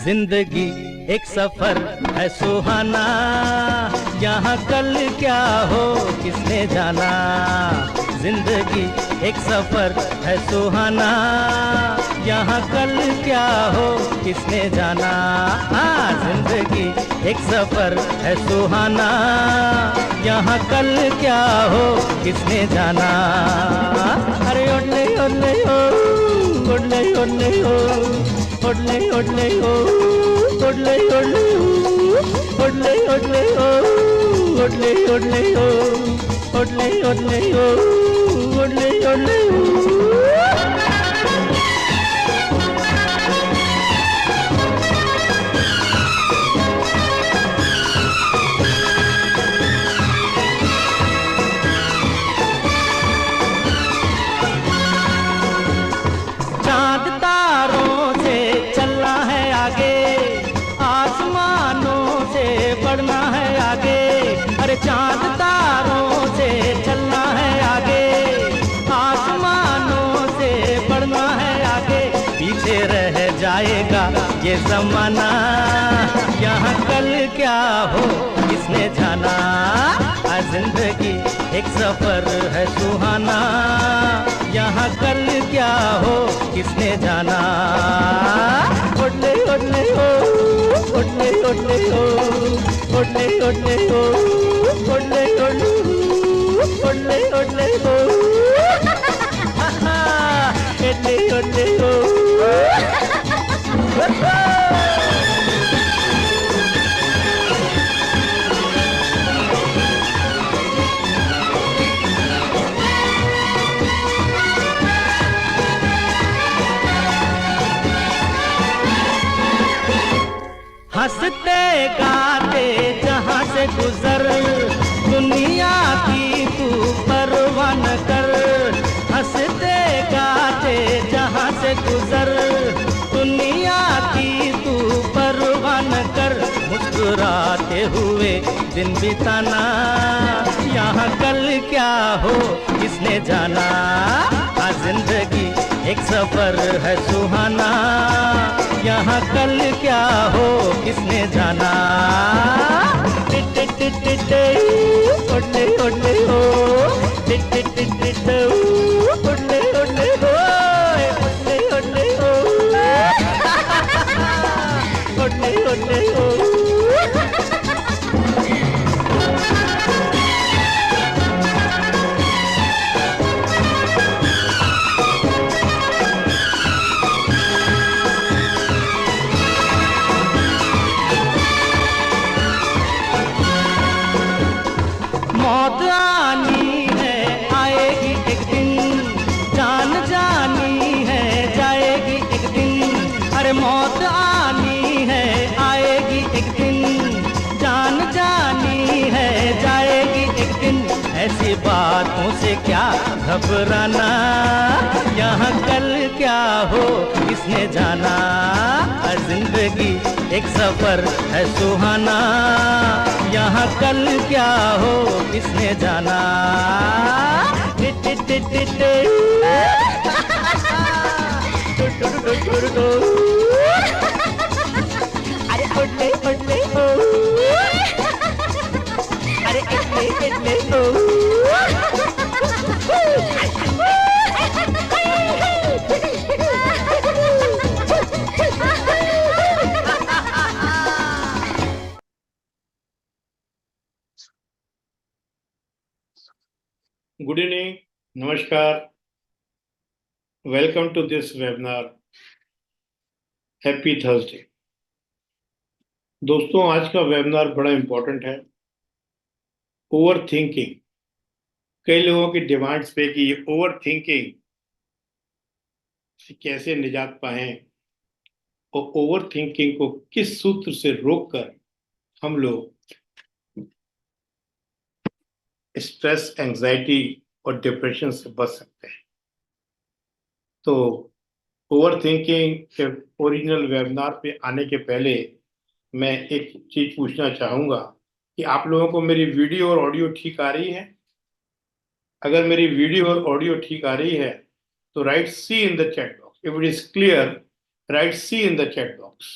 जिंदगी एक सफर है सुहाना, यहाँ कल क्या हो किसने जाना। जिंदगी एक सफर है सुहाना, यहाँ कल क्या हो किसने जाना। जिंदगी एक सफर है सुहाना, यहाँ कल क्या हो किसने जाना। अरे ओडले ओडले ओ, ओडले ओडले ओ, ओडले ओडले ओ, ओडले ओडले ओ, ओडले ओडले ओ, ओडले ओडले ओ, ओडले ओडले ओ, ओडले ओडले ओ। चांद तारों से चलना है आगे, आसमानों से बढ़ना है आगे। अरे चांद तारों से चलना है आगे, आसमानों से बढ़ना है आगे। पीछे रह जाएगा ये जमाना, यहाँ कल क्या हो किसने जाना। जिंदगी एक सफर है सुहाना, यहाँ कल क्या हो किसने जाना। ओडले ओडले ओ, ओडले ओडले ओ, ओडले ओडले ओ, ओडले ओडले ओ, ओडले ओडले ओ, ओडले ओडले ओ। हंसते गाते जहाँ से गुजर, दुनिया की तू परवाह न कर। हंसते गाते जहाँ से गुजर, दुनिया की तू परवाह न कर। मुस्कुराते हुए दिन बिताना, यहाँ कल क्या हो किसने जाना। जिंदगी एक सफर है सुहाना, यहाँ कल क्या हो किसने जाना। टिट टिट टिट ओडले ओडले ओ, टिट टिट टिट ओडले ओडले ओ, ओडले ओडले ओ, ओडले ओडले ओ। मौत आनी है आएगी एक दिन, जान जानी है जाएगी एक दिन। अरे मौत आनी है आएगी एक दिन, जान जानी है जाएगी एक दिन। ऐसी बातों से क्या घबराना, यहाँ कल क्या हो किसने जाना। जिंदगी एक सफर है सुहाना, यहाँ कल क्या हो किसने जाना। टिट टिट टिट टिट अरे ओडले ओडले ओ, अरे इडले इडले ओ। Good evening, Namaskar. Welcome to this webinar. Happy Thursday. दोस्तों, आज का वेबिनार बड़ा इंपॉर्टेंट है। ओवर थिंकिंग, कई लोगों की डिमांड्स पे कि ये ओवर थिंकिंग से कैसे निजात पाएं और ओवर थिंकिंग को किस सूत्र से रोककर हम लोग स्ट्रेस, एंजाइटी और डिप्रेशन से बच सकते हैं। तो ओवर थिंकिंग के ओरिजिनल वेबिनार पे आने के पहले मैं एक चीज पूछना चाहूंगा कि आप लोगों को मेरी वीडियो और ऑडियो ठीक आ रही है। अगर मेरी वीडियो और ऑडियो ठीक आ रही है तो write C in the chat box. If it is clear, write C in the chat box.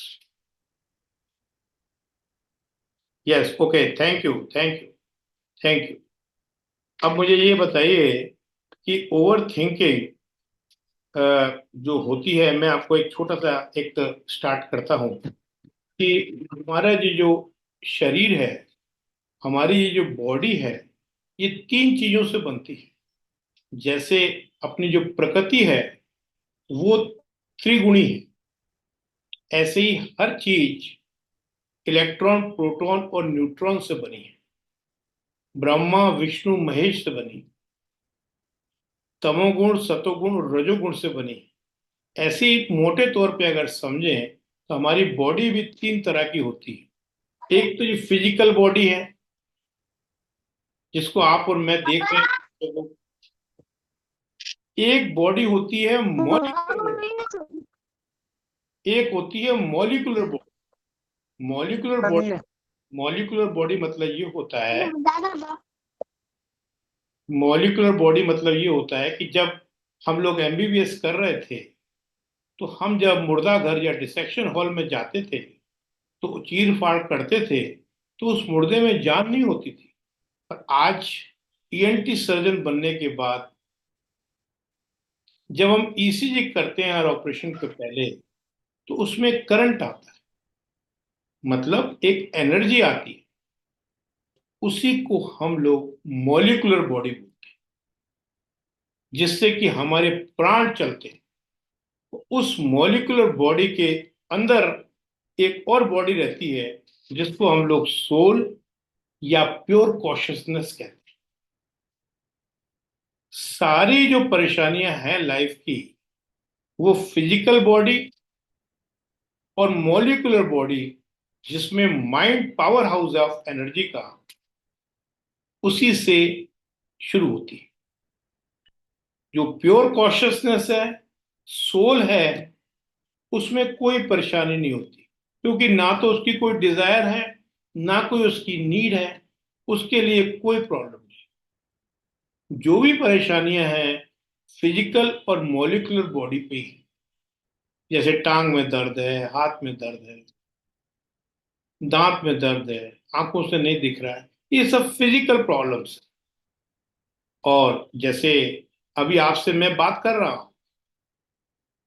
Yes, okay, thank you, thank you, thank you. अब मुझे ये बताइए कि ओवर थिंकिंग जो होती है, मैं आपको एक छोटा सा एक स्टार्ट करता हूँ कि हमारा ये जो शरीर है, हमारी ये जो बॉडी है, ये तीन चीजों से बनती है। जैसे अपनी जो प्रकृति है वो त्रिगुणी है, ऐसे ही हर चीज इलेक्ट्रॉन, प्रोटॉन और न्यूट्रॉन से बनी है। ब्रह्मा विष्णु महेश से बनी, तमोगुण सतोगुण और रजोगुण से बनी है। ऐसे ही मोटे तौर पे अगर समझें तो हमारी बॉडी भी तीन तरह की होती है। एक तो ये फिजिकल बॉडी है, जिसको आप और मैं देख रहे हैं। एक बॉडी होती है मॉलिक्यूलर बॉडी, एक होती है molecular body. Molecular body, molecular body मतलब ये होता है, मॉलिक्यूलर बॉडी मतलब ये होता है कि जब हम लोग एमबीबीएस कर रहे थे, तो हम जब मुर्दा घर या डिसेक्शन हॉल में जाते थे तो चीर फाड़ करते थे, तो उस मुर्दे में जान नहीं होती थी। पर आज ईएनटी सर्जन बनने के बाद जब हम ईसीजी करते हैं और ऑपरेशन के पहले, तो उसमें करंट आता है, मतलब एक एनर्जी आती है। उसी को हम लोग मॉलिक्यूलर बॉडी बोलते हैं, जिससे कि हमारे प्राण चलते हैं। तो उस मॉलिक्यूलर बॉडी के अंदर एक और बॉडी रहती है, जिसको हम लोग सोल या प्योर कॉन्शियसनेस कहते हैं। सारी जो परेशानियां हैं लाइफ की, वो फिजिकल बॉडी और मॉलिक्यूलर बॉडी, जिसमें mind power house of energy का, उसी से शुरू होती है। जो प्योर कॉन्शियसनेस है, सोल है, उसमें कोई परेशानी नहीं होती, क्योंकि ना तो उसकी कोई डिजायर है, ना कोई उसकी नीड है, उसके लिए कोई प्रॉब्लम नहीं। जो भी परेशानियां हैं फिजिकल और मॉलिक्यूलर बॉडी पे ही, जैसे टांग में दर्द है, हाथ में दर्द है, दांत में दर्द है, आंखों से नहीं दिख रहा है, ये सब फिजिकल प्रॉब्लम्स है। और जैसे अभी आपसे मैं बात कर रहा हूं,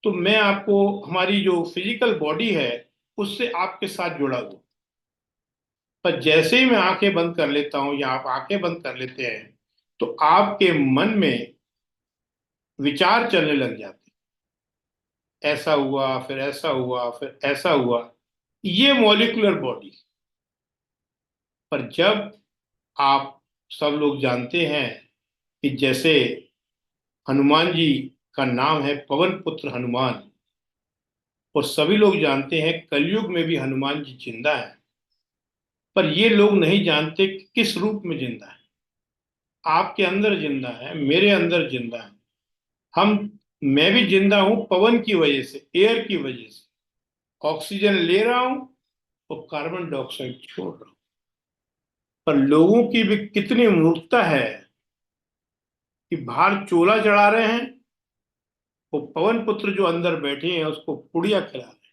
तो मैं आपको हमारी जो फिजिकल बॉडी है उससे आपके साथ जुड़ा हुआ। पर जैसे ही मैं आंखें बंद कर लेता हूं या आप आंखें बंद कर लेते हैं, तो आपके मन में विचार चलने लग जाते हैं, ऐसा हुआ, फिर ऐसा हुआ, फिर ऐसा हुआ। ये मॉलिक्यूलर बॉडी। पर जब आप सब लोग जानते हैं कि जैसे हनुमान जी का नाम है पवन पुत्र हनुमान, और सभी लोग जानते हैं कलयुग में भी हनुमान जी जिंदा है, पर ये लोग नहीं जानते कि किस रूप में जिंदा है। आपके अंदर जिंदा है, मेरे अंदर जिंदा है। हम मैं भी जिंदा हूं पवन की वजह से, एयर की वजह से। ऑक्सीजन ले रहा हूं और कार्बन डाइऑक्साइड छोड़ रहा हूं। पर लोगों की भी कितनी मूर्खता है कि बाहर चोला चढ़ा रहे हैं, वो पवन पुत्र जो अंदर बैठे हैं उसको पुड़िया खिला रहे हैं,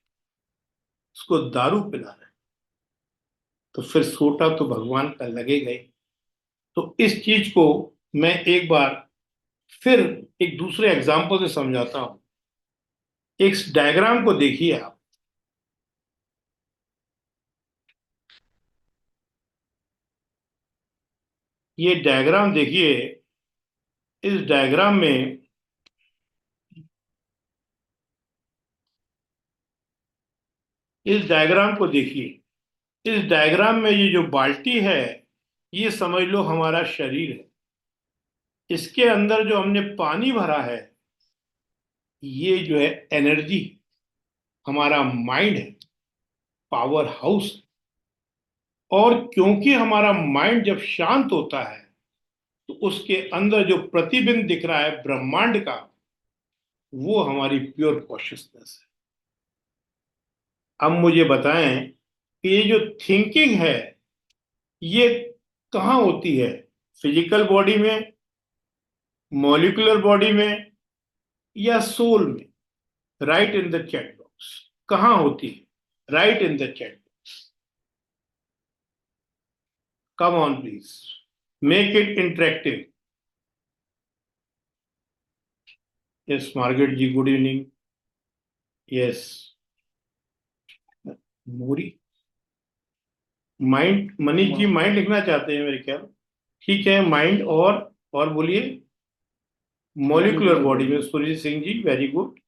उसको दारू पिला रहे हैं। तो फिर सोटा तो भगवान का लगेगा ही। तो इस चीज को मैं एक बार फिर एक दूसरे एग्जाम्पल से समझाता हूं। एक डायग्राम को देखिए आप। ये डायग्राम देखिए। इस डायग्राम में, इस डायग्राम को देखिए। इस डायग्राम में ये जो बाल्टी है, ये समझ लो हमारा शरीर है। इसके अंदर जो हमने पानी भरा है, ये जो है एनर्जी, हमारा माइंड है, पावर हाउस। और क्योंकि हमारा माइंड जब शांत होता है, तो उसके अंदर जो प्रतिबिंब दिख रहा है ब्रह्मांड का, वो हमारी प्योर कॉन्शियसनेस है। अब मुझे बताएं कि ये जो थिंकिंग है, ये कहाँ होती है? फिजिकल बॉडी में, मॉलिक्यूलर बॉडी में, या सोल में? Right in the chat box, कहाँ होती है? Right in the chat. Come on, please. Make it interactive. Yes, Margaret ji, good evening. Yes. Mori mind, Manish ji mind लिखना चाहते हैं मेरे ख्याल। ठीक है, माइंड और बोलिए मॉलिक्यूलर बॉडी में Surjit Singh ji, very good.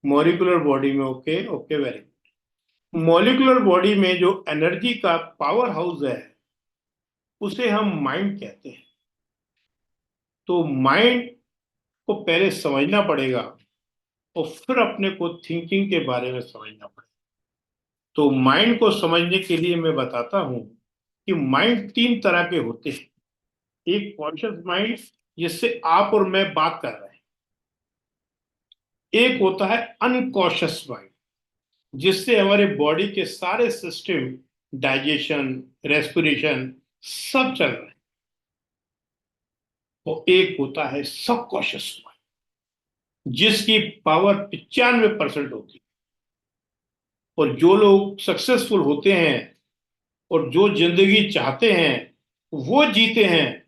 Molecular body में, okay okay, very good. Molecular body में जो एनर्जी का पावर हाउस है उसे हम माइंड कहते हैं। तो माइंड को पहले समझना पड़ेगा और फिर अपने को थिंकिंग के बारे में समझना पड़ेगा। तो माइंड को समझने के लिए मैं बताता हूं कि माइंड तीन तरह के होते हैं। एक कॉन्शियस माइंड, जिससे आप और मैं बात कर रहे हैं। एक होता है अनकॉन्शियस माइंड, जिससे हमारे बॉडी के सारे सिस्टम, डाइजेशन, रेस्पिरेशन सब चल रहे हैं। और एक होता है सबकॉन्शियस माइंड, जिसकी पावर 95% होती है। और जो लोग सक्सेसफुल होते हैं और जो जिंदगी चाहते हैं वो जीते हैं,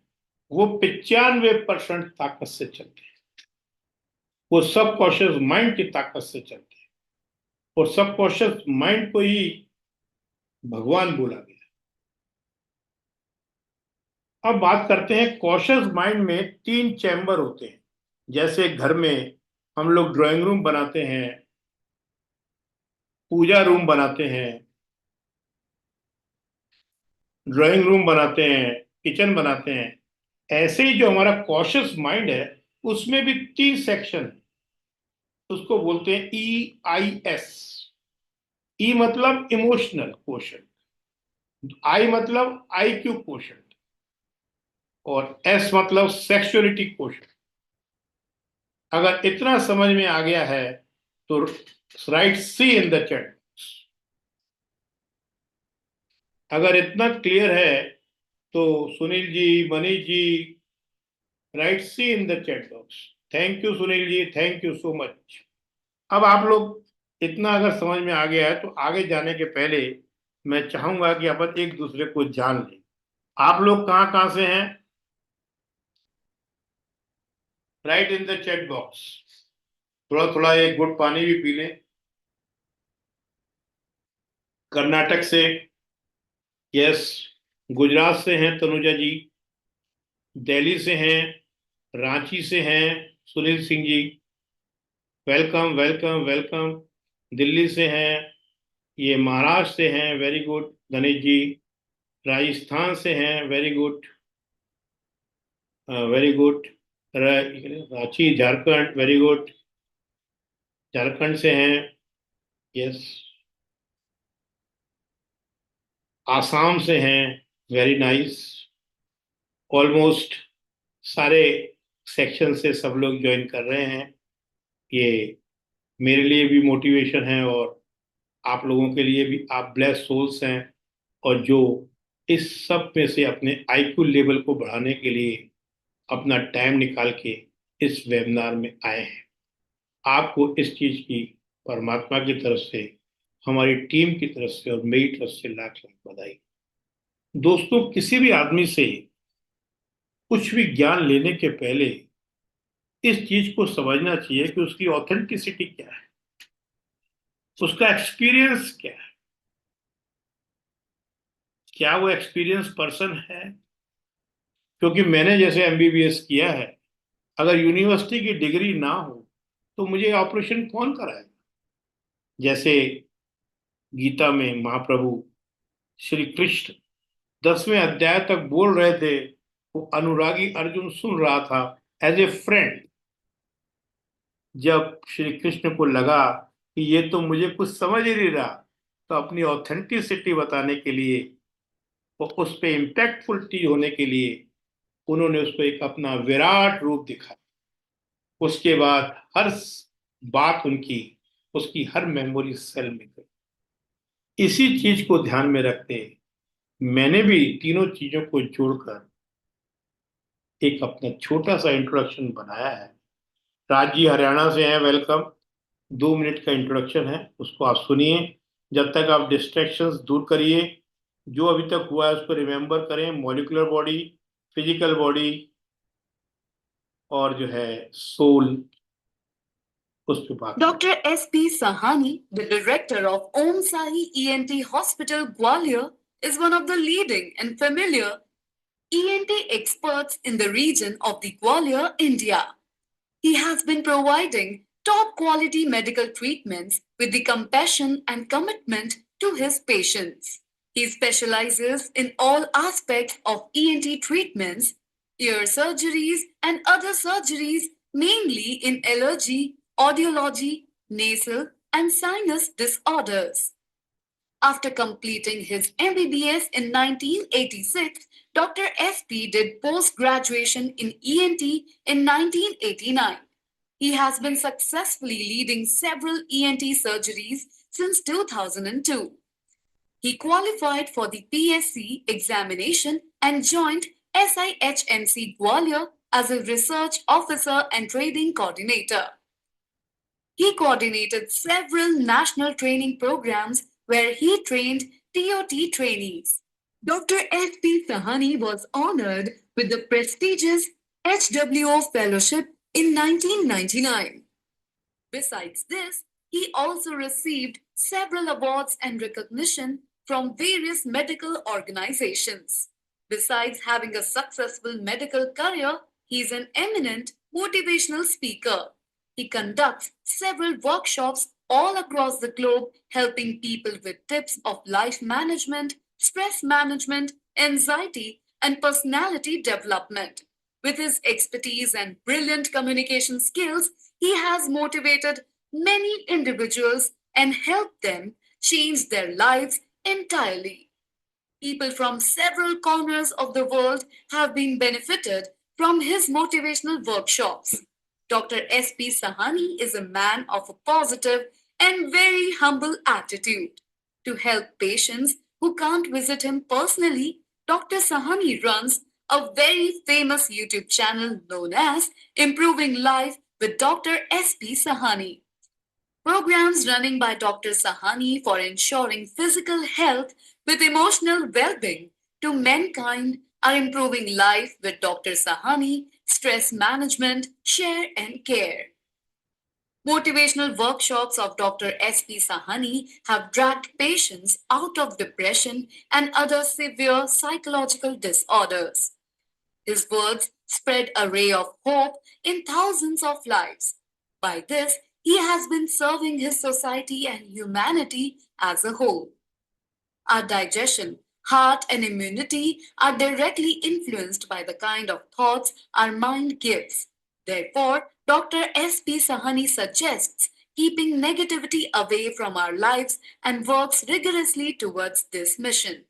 वो 95% ताकत से चलते हैं। वो सबकॉन्शियस माइंड की ताकत से चलते हैं। और सबकॉन्शियस माइंड को ही भगवान बोला गया। अब बात करते हैं कॉन्शियस माइंड में तीन चैम्बर होते हैं। जैसे घर में हम लोग ड्राइंग रूम बनाते हैं, पूजा रूम बनाते हैं, ड्राइंग रूम बनाते हैं, किचन बनाते हैं। ऐसे ही जो हमारा कॉन्शियस माइंड है उसमें भी तीन सेक्शन है। उसको बोलते हैं EIS। ई मतलब इमोशनल क्वोशंट, आई मतलब IQ क्वोशंट, और एस मतलब सेक्सुअलिटी क्वोशंट। अगर इतना समझ में आ गया है तो write C in the chat. अगर इतना क्लियर है तो Sunil ji, Manish ji, write C in the chat box. Thank you Sunil ji, thank you so much. अब आप लोग इतना अगर समझ में आ गया है तो आगे जाने के पहले मैं चाहूंगा कि अपन एक दूसरे को जान लें। आप लोग कहाँ कहाँ से हैं? Right in the chat box. थोड़ा थोड़ा एक घुट पानी भी पी लें। कर्नाटक से, यस। गुजरात से हैं तनुजा जी। दिल्ली से हैं, रांची से हैं Sunil Singh ji, welcome welcome welcome. Delhi से हैं, ये महाराष्ट्र से हैं, वेरी गुड गणेश जी। राजस्थान से हैं, very good, very good. Ranchi Jharkhand, very good. Jharkhand से हैं, यस। आसाम से हैं, वेरी नाइस। ऑलमोस्ट सारे सेक्शन से सब लोग ज्वाइन कर रहे हैं। ये मेरे लिए भी मोटिवेशन है और आप लोगों के लिए भी। आप ब्लेस सोल्स हैं और जो इस सब में से अपने IQ लेवल को बढ़ाने के लिए अपना टाइम निकाल के इस वेबिनार में आए हैं। आपको इस चीज की परमात्मा की तरफ से, हमारी टीम की तरफ से और मेरी तरफ से लाख लाख बधाई। दोस्तों, किसी भी आदमी से कुछ भी ज्ञान लेने के पहले इस चीज को समझना चाहिए कि उसकी ऑथेंटिसिटी क्या है, उसका एक्सपीरियंस क्या है, क्या वो एक्सपीरियंस पर्सन है। क्योंकि मैंने जैसे MBBS किया है, अगर यूनिवर्सिटी की डिग्री ना हो तो मुझे ऑपरेशन कौन कराएगा। जैसे गीता में महाप्रभु श्री कृष्ण 10वें अध्याय तक बोल रहे थे, वो अनुरागी अर्जुन सुन रहा था एज ए फ्रेंड। जब श्री कृष्ण को लगा कि ये तो मुझे कुछ समझ ही नहीं रहा, तो अपनी ऑथेंटिसिटी बताने के लिए और उस पर इम्पैक्टफुल चीज होने के लिए उन्होंने उसको एक अपना विराट रूप दिखाया। उसके बाद हर बात उनकी, उसकी हर मेमोरी सेल में गई। इसी चीज को ध्यान में रखते मैंने भी तीनों चीजों को जोड़कर एक अपना छोटा सा इंट्रोडक्शन बनाया है। राज जी हरियाणा से हैं, वेलकम। 2 मिनट का इंट्रोडक्शन है, उसको आप सुनिए। जब तक आप डिस्ट्रैक्शंस दूर करिए, जो अभी तक हुआ है उसको रिमेम्बर करें, मॉलिक्यूलर बॉडी, फिजिकल बॉडी और जो है सोल, उस पर बात करें। Dr. S.P. Sahani, the director of Om Sahi ENT Hospital, Gwalior, is one of the leading and familiar ENT experts in the region of the Gwalior, India. He has been providing top quality medical treatments with the compassion and commitment to his patients. He specializes in all aspects of ENT treatments, ear surgeries, and other surgeries, mainly in allergy, audiology, nasal, and sinus disorders. After completing his MBBS in 1986, Dr. SP did post-graduation in ENT in 1989. He has been successfully leading several ENT surgeries since 2002. He qualified for the PSC examination and joined SIHMC Gwalior as a research officer and training coordinator. He coordinated several national training programs where he trained TOT trainees. Dr. S.P. Sahani was honored with the prestigious HWO Fellowship in 1999. Besides this, he also received several awards and recognition from various medical organizations. Besides having a successful medical career, he is an eminent motivational speaker. He conducts several workshops all across the globe, helping people with tips of life management, stress management, anxiety, and personality development. With his expertise and brilliant communication skills, he has motivated many individuals and helped them change their lives entirely. People from several corners of the world have been benefited from his motivational workshops. Dr. S.P. Sahani is a man of a positive and very humble attitude. To help patients who can't visit him personally, Dr. Sahani runs a very famous YouTube channel known as Improving Life with Dr. S.P. Sahani. Programs running by Dr. Sahani for ensuring physical health with emotional well-being to mankind are Improving Life with Dr. Sahani, Stress Management, Share and Care. Motivational workshops of Dr. S.P. Sahani have dragged patients out of depression and other severe psychological disorders. His words spread a ray of hope in thousands of lives. By this, he has been serving his society and humanity as a whole. Our digestion, heart, and immunity are directly influenced by the kind of thoughts our mind gives. Therefore, Dr. S.P. Sahani suggests keeping negativity away from our lives and works rigorously towards this mission.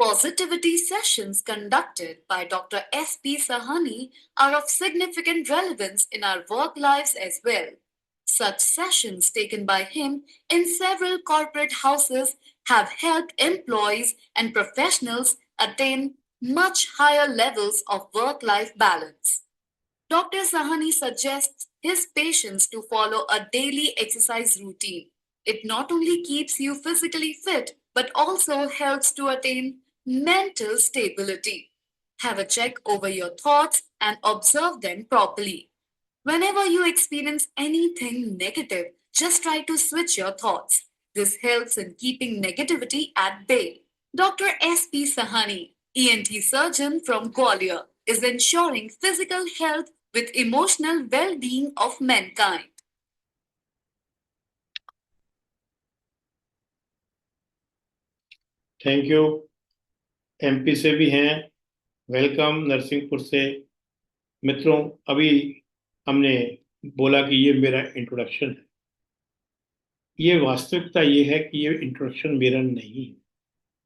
Positivity sessions conducted by Dr. S.P. Sahani are of significant relevance in our work lives as well. Such sessions taken by him in several corporate houses have helped employees and professionals attain much higher levels of work-life balance. Dr. Sahani suggests his patients to follow a daily exercise routine. It not only keeps you physically fit, but also helps to attain mental stability. Have a check over your thoughts and observe them properly. Whenever you experience anything negative, just try to switch your thoughts. This helps in keeping negativity at bay. Dr. S.P. Sahani, ENT surgeon from Gwalior, is ensuring physical health with emotional well-being of mankind. Thank you. MP से भी हैं, welcome. Narsinghpur से मित्रों, अभी हमने बोला कि ये मेरा इंट्रोडक्शन है। ये वास्तविकता ये है कि ये इंट्रोडक्शन मेरा नहीं है,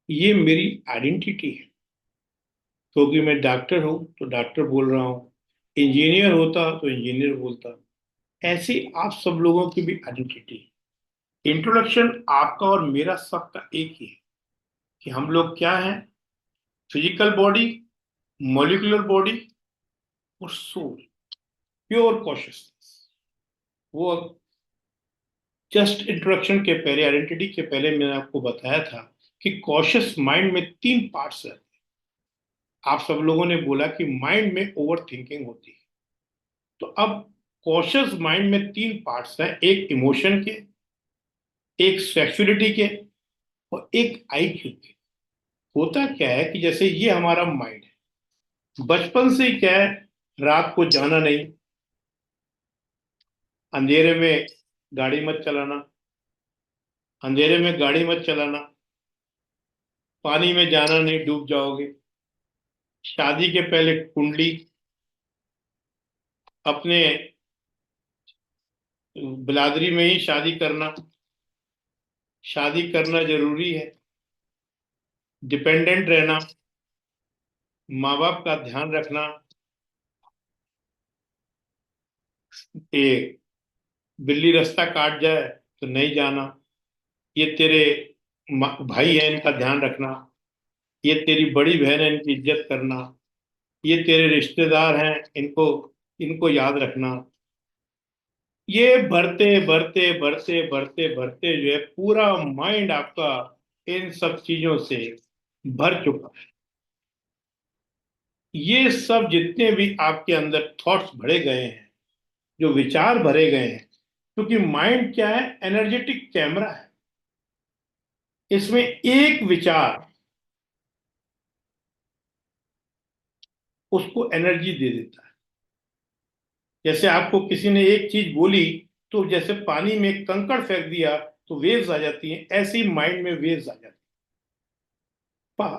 ये मेरी आइडेंटिटी है। क्योंकि मैं डॉक्टर हूँ तो डॉक्टर बोल रहा हूँ, इंजीनियर होता तो इंजीनियर बोलता। ऐसे आप सब लोगों की भी आइडेंटिटी है। इंट्रोडक्शन आपका और मेरा सबका एक ही है कि हम लोग क्या हैं, फिजिकल बॉडी, मॉलिक्यूलर बॉडी और सोल, प्योर कॉन्शियसनेस। वो जस्ट इंट्रोडक्शन के पहले, आइडेंटिटी के पहले मैंने आपको बताया था कि कॉशियस माइंड में 3 पार्ट्स रहते हैं। आप सब लोगों ने बोला कि माइंड में ओवर थिंकिंग होती है, तो अब कॉशियस माइंड में 3 पार्ट्स हैं, एक इमोशन के, एक सेक्सुअलिटी के और एक आईक्यू के। होता क्या है कि जैसे ये हमारा माइंड है, बचपन से ही क्या है, रात को जाना नहीं, अंधेरे में गाड़ी मत चलाना, अंधेरे में गाड़ी मत चलाना, पानी में जाना नहीं, डूब जाओगे, शादी के पहले कुंडली, अपने बिलादरी में ही शादी करना, शादी करना जरूरी है, डिपेंडेंट रहना, माँ बाप का ध्यान रखना, ये बिल्ली रास्ता काट जाए तो नहीं जाना, ये तेरे भाई है इनका ध्यान रखना, ये तेरी बड़ी बहन है इनकी इज्जत करना, ये तेरे रिश्तेदार हैं इनको इनको याद रखना। ये बढ़ते बढ़ते बढ़ते बढ़ते बढ़ते जो है पूरा माइंड आपका इन सब चीजों से भर चुका है। ये सब जितने भी आपके अंदर थॉट्स भरे गए हैं, जो विचार भरे गए हैं, क्योंकि माइंड क्या है, एनर्जेटिक कैमरा है। इसमें एक विचार उसको एनर्जी दे देता है। जैसे आपको किसी ने एक चीज बोली, तो जैसे पानी में एक कंकड़ फेंक दिया तो वेव्स आ जाती हैं, ऐसे ही माइंड में वेव्स आ जाती हैं।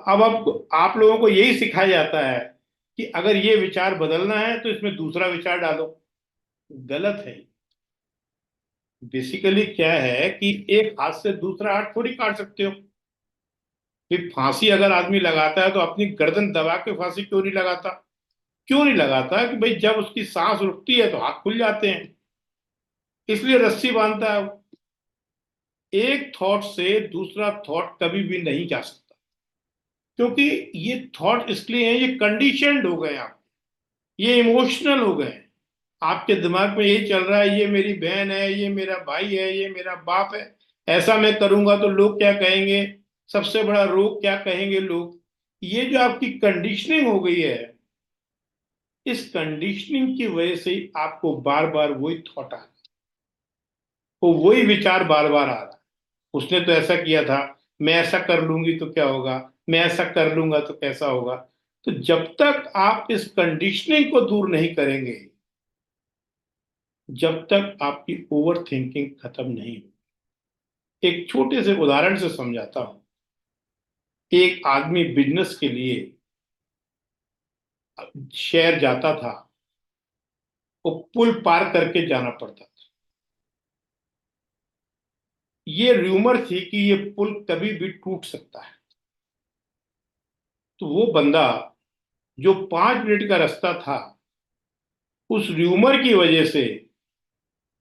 अब आपको, आप लोगों को यही सिखाया जाता है कि अगर ये विचार बदलना है तो इसमें दूसरा विचार डालो। गलत है। बेसिकली क्या है कि एक हाथ से दूसरा हाथ थोड़ी काट सकते हो। फिर फांसी अगर आदमी लगाता है तो अपनी गर्दन दबा के फांसी क्यों नहीं लगाता? क्यों नहीं लगाता? कि भाई जब उसकी सांस रुकती है तो हाथ खुल जाते हैं, इसलिए रस्सी बांधता है वो। एक थॉट से दूसरा थॉट कभी भी नहीं जा सकता, क्योंकि ये थॉट इसलिए है, ये कंडीशनड हो गए आप, ये इमोशनल हो गए हैं। आपके दिमाग में यही चल रहा है, ये मेरी बहन है, ये मेरा भाई है, ये मेरा बाप है, ऐसा मैं करूंगा तो लोग क्या कहेंगे, सबसे बड़ा रोग क्या कहेंगे लोग। ये जो आपकी कंडीशनिंग हो गई है, इस कंडीशनिंग की वजह से ही आपको बार बार वही थॉट आ रहा है, वो वही विचार बार बार आ रहा है। उसने तो ऐसा किया था, मैं ऐसा कर लूंगी तो क्या होगा, मैं ऐसा कर लूंगा तो कैसा होगा। तो जब तक आप इस कंडीशनिंग को दूर नहीं करेंगे, जब तक आपकी ओवर थिंकिंग खत्म नहीं हो। एक छोटे से उदाहरण से समझाता हूं। एक आदमी बिजनेस के लिए शहर जाता था, वो पुल पार करके जाना पड़ता था। ये र्यूमर थी कि ये पुल कभी भी टूट सकता है। तो वो बंदा जो 5 मिनट का रास्ता था, उस र्यूमर की वजह से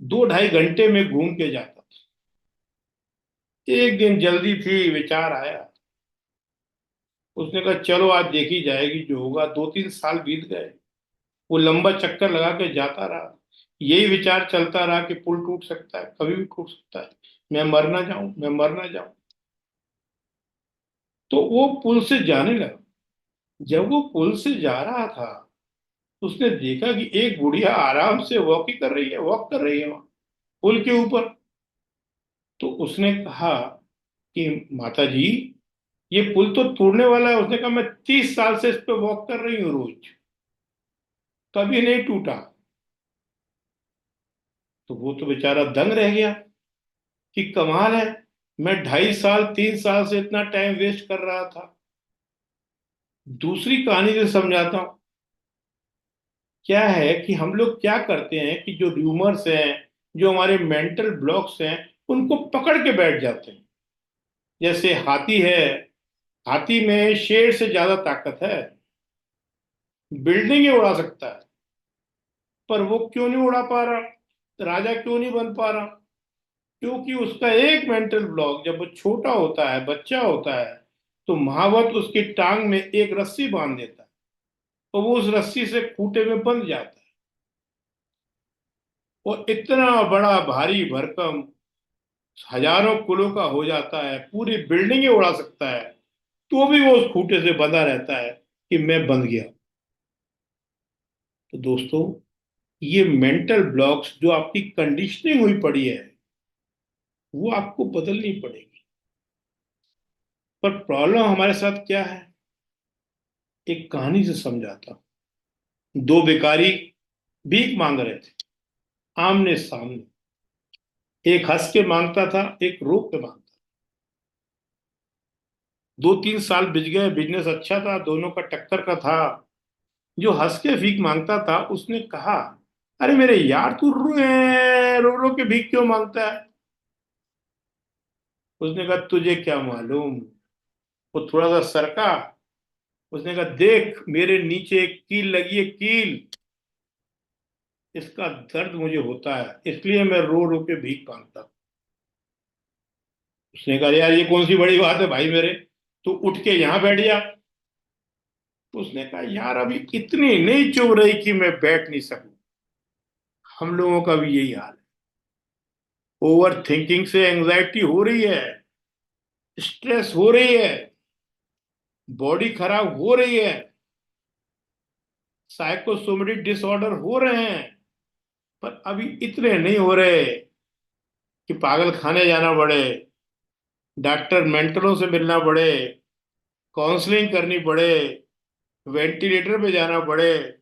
2 ढाई घंटे में घूम के जाता था। एक दिन जल्दी थी, विचार आया, उसने कहा चलो आज देखी जाएगी जो होगा। 2-3 साल बीत गए, वो लंबा चक्कर लगा के जाता रहा, यही विचार चलता रहा कि पुल टूट सकता है, कभी भी टूट सकता है, मैं मर ना जाऊं, मैं मर ना जाऊं। तो वो पुल से जाने लगा। जब वो पुल से जा रहा था, उसने देखा कि एक बुढ़िया आराम से वॉक कर रही है वहां पुल के ऊपर। तो उसने कहा कि माता जी, ये पुल तो टूटने वाला है। उसने कहा मैं 30 साल से इस पे वॉक कर रही हूँ रोज, कभी नहीं टूटा। तो वो तो बेचारा दंग रह गया कि कमाल है, मैं 2.5 साल 3 साल से इतना टाइम वेस्ट कर रहा था। दूसरी कहानी से समझाता हूं। क्या है कि हम लोग क्या करते हैं कि जो र्यूमर्स हैं, जो हमारे मेंटल ब्लॉक्स हैं, उनको पकड़ के बैठ जाते हैं। जैसे हाथी है, हाथी में शेर से ज्यादा ताकत है, बिल्डिंग ही उड़ा सकता है, पर वो क्यों नहीं उड़ा पा रहा, राजा क्यों नहीं बन पा रहा? क्योंकि उसका एक मेंटल ब्लॉक, जब वो छोटा होता है, बच्चा होता है, तो महावत उसकी टांग में एक रस्सी बांध देता है, तो वो उस रस्सी से खूंटे में बंध जाता है। और इतना बड़ा भारी भरकम हजारों किलो का हो जाता है, पूरी बिल्डिंगें उड़ा सकता है, तो भी वो उस खूंटे से बंधा रहता है कि मैं बंध गया। तो दोस्तों, ये मेंटल ब्लॉक्स जो आपकी कंडीशनिंग हुई पड़ी है, वो आपको बदलनी पड़ेगी। पर प्रॉब्लम हमारे साथ क्या है, एक कहानी से समझाता हूं। दो भिखारी भीख मांग रहे थे, आमने सामने। एक हंस के मांगता था, एक रो के मांगता। 2-3 साल बीत गए, बिजनेस अच्छा था, दोनों का टक्कर का था। जो हंस के भीख मांगता था उसने कहा, अरे मेरे यार, तू रो रो के भीख क्यों मांगता है? उसने कहा, तुझे क्या मालूम। वो थोड़ा सा सरका। उसने कहा, देख मेरे नीचे एक कील लगी है, कील। इसका दर्द मुझे होता है, इसलिए मैं रो रो के भीख मांगता हूं। उसने कहा, यार ये कौन सी बड़ी बात है भाई मेरे, तू उठ के यहाँ बैठ जा। उसने कहा, यार अभी इतनी नहीं चुभ रही कि मैं बैठ नहीं सकूं। हम लोगों का भी यही हाल है। ओवर थिंकिंग से एंजाइटी हो रही है, स्ट्रेस हो रही है, बॉडी खराब हो रही है, साइकोसोमेटिक डिसऑर्डर हो रहे हैं। पर अभी इतने नहीं हो रहे कि पागल खाने जाना पड़े, डॉक्टर मेंटलों से मिलना पड़े, काउंसलिंग करनी पड़े, वेंटिलेटर पे जाना पड़े।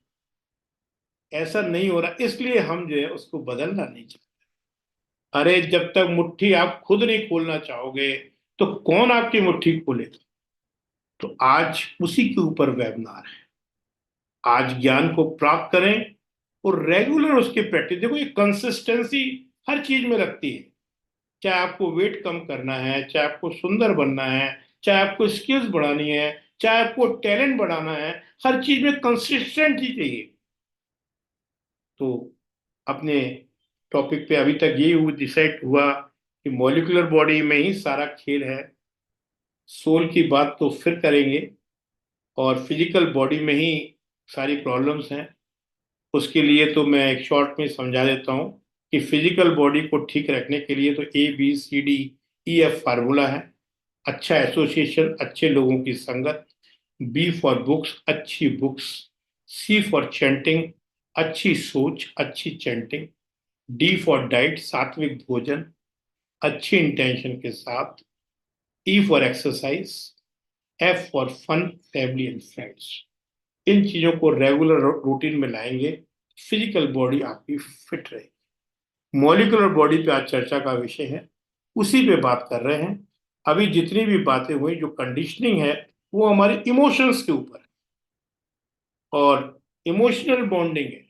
ऐसा नहीं हो रहा, इसलिए हम जो है उसको बदलना नहीं चाहते। अरे जब तक मुट्ठी आप खुद नहीं खोलना चाहोगे, तो कौन आपकी मुट्ठी खोलेगा? तो आज उसी के ऊपर वेबिनार है। आज ज्ञान को प्राप्त करें और रेगुलर उसकी प्रैक्टिस। देखो, ये कंसिस्टेंसी हर चीज में लगती है। चाहे आपको वेट कम करना है, चाहे आपको सुंदर बनना है, चाहे आपको स्किल्स बढ़ानी है, चाहे आपको टैलेंट बढ़ाना है, हर चीज में कंसिस्टेंसी चाहिए। तो अपने टॉपिक पे अभी तक यही डिसाइड हुआ कि मॉलिक्यूलर बॉडी में ही सारा खेल है। सोल की बात तो फिर करेंगे, और फिजिकल बॉडी में ही सारी प्रॉब्लम्स हैं। उसके लिए तो मैं एक शॉर्ट में समझा देता हूँ कि फिजिकल बॉडी को ठीक रखने के लिए तो ABCDEF फार्मूला है। अच्छा एसोसिएशन, अच्छे लोगों की संगत। B फॉर बुक्स, अच्छी बुक्स। C फॉर चैंटिंग, अच्छी सोच, अच्छी चैंटिंग। D फॉर डाइट, सात्विक भोजन अच्छी इंटेंशन के साथ। E for exercise. F for fun, family and friends. इन चीजों को रेगुलर रूटीन में लाएंगे, फिजिकल बॉडी आपकी फिट रहेगी। मॉलिक्यूलर बॉडी पे आज चर्चा का विषय है, उसी पे बात कर रहे हैं। अभी जितनी भी बातें हुई, जो कंडीशनिंग है, वो हमारे इमोशंस के ऊपर है। और इमोशनल बॉन्डिंग है,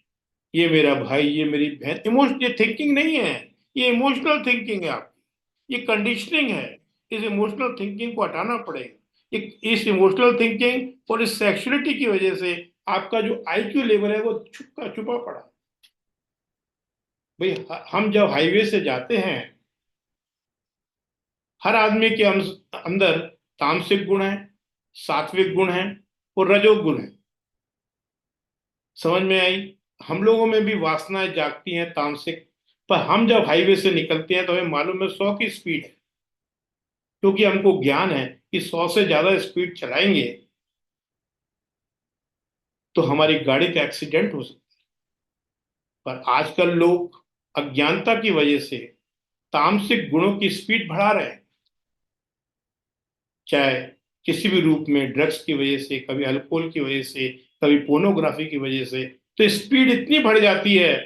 ये मेरा भाई, ये मेरी बहन। इमोशन, ये थिंकिंग नहीं है, ये इमोशनल थिंकिंग है आपकी, ये कंडीशनिंग है। इस इमोशनल थिंकिंग को हटाना पड़ेगा। इस इमोशनल थिंकिंग और इस सेक्सुअलिटी की वजह से आपका जो IQ लेवल है वो छुपा छुपा पड़ा। भाई हम जब हाईवे से जाते हैं, हर आदमी के अंदर तामसिक गुण है, सात्विक गुण है और रजोगुण गुण है। समझ में आई? हम लोगों में भी वासनाएं जागती हैं तामसिक। पर हम जब हाईवे से निकलते हैं तो हमें मालूम है 100 की स्पीड है, क्योंकि हमको ज्ञान है कि 100 से ज्यादा स्पीड चलाएंगे तो हमारी गाड़ी का एक्सीडेंट हो सकता है। पर आजकल लोग अज्ञानता की वजह से तामसिक गुणों की स्पीड बढ़ा रहे हैं, चाहे किसी भी रूप में, ड्रग्स की वजह से, कभी अल्कोहल की वजह से, कभी पोर्नोग्राफी की वजह से। तो स्पीड इतनी बढ़ जाती है,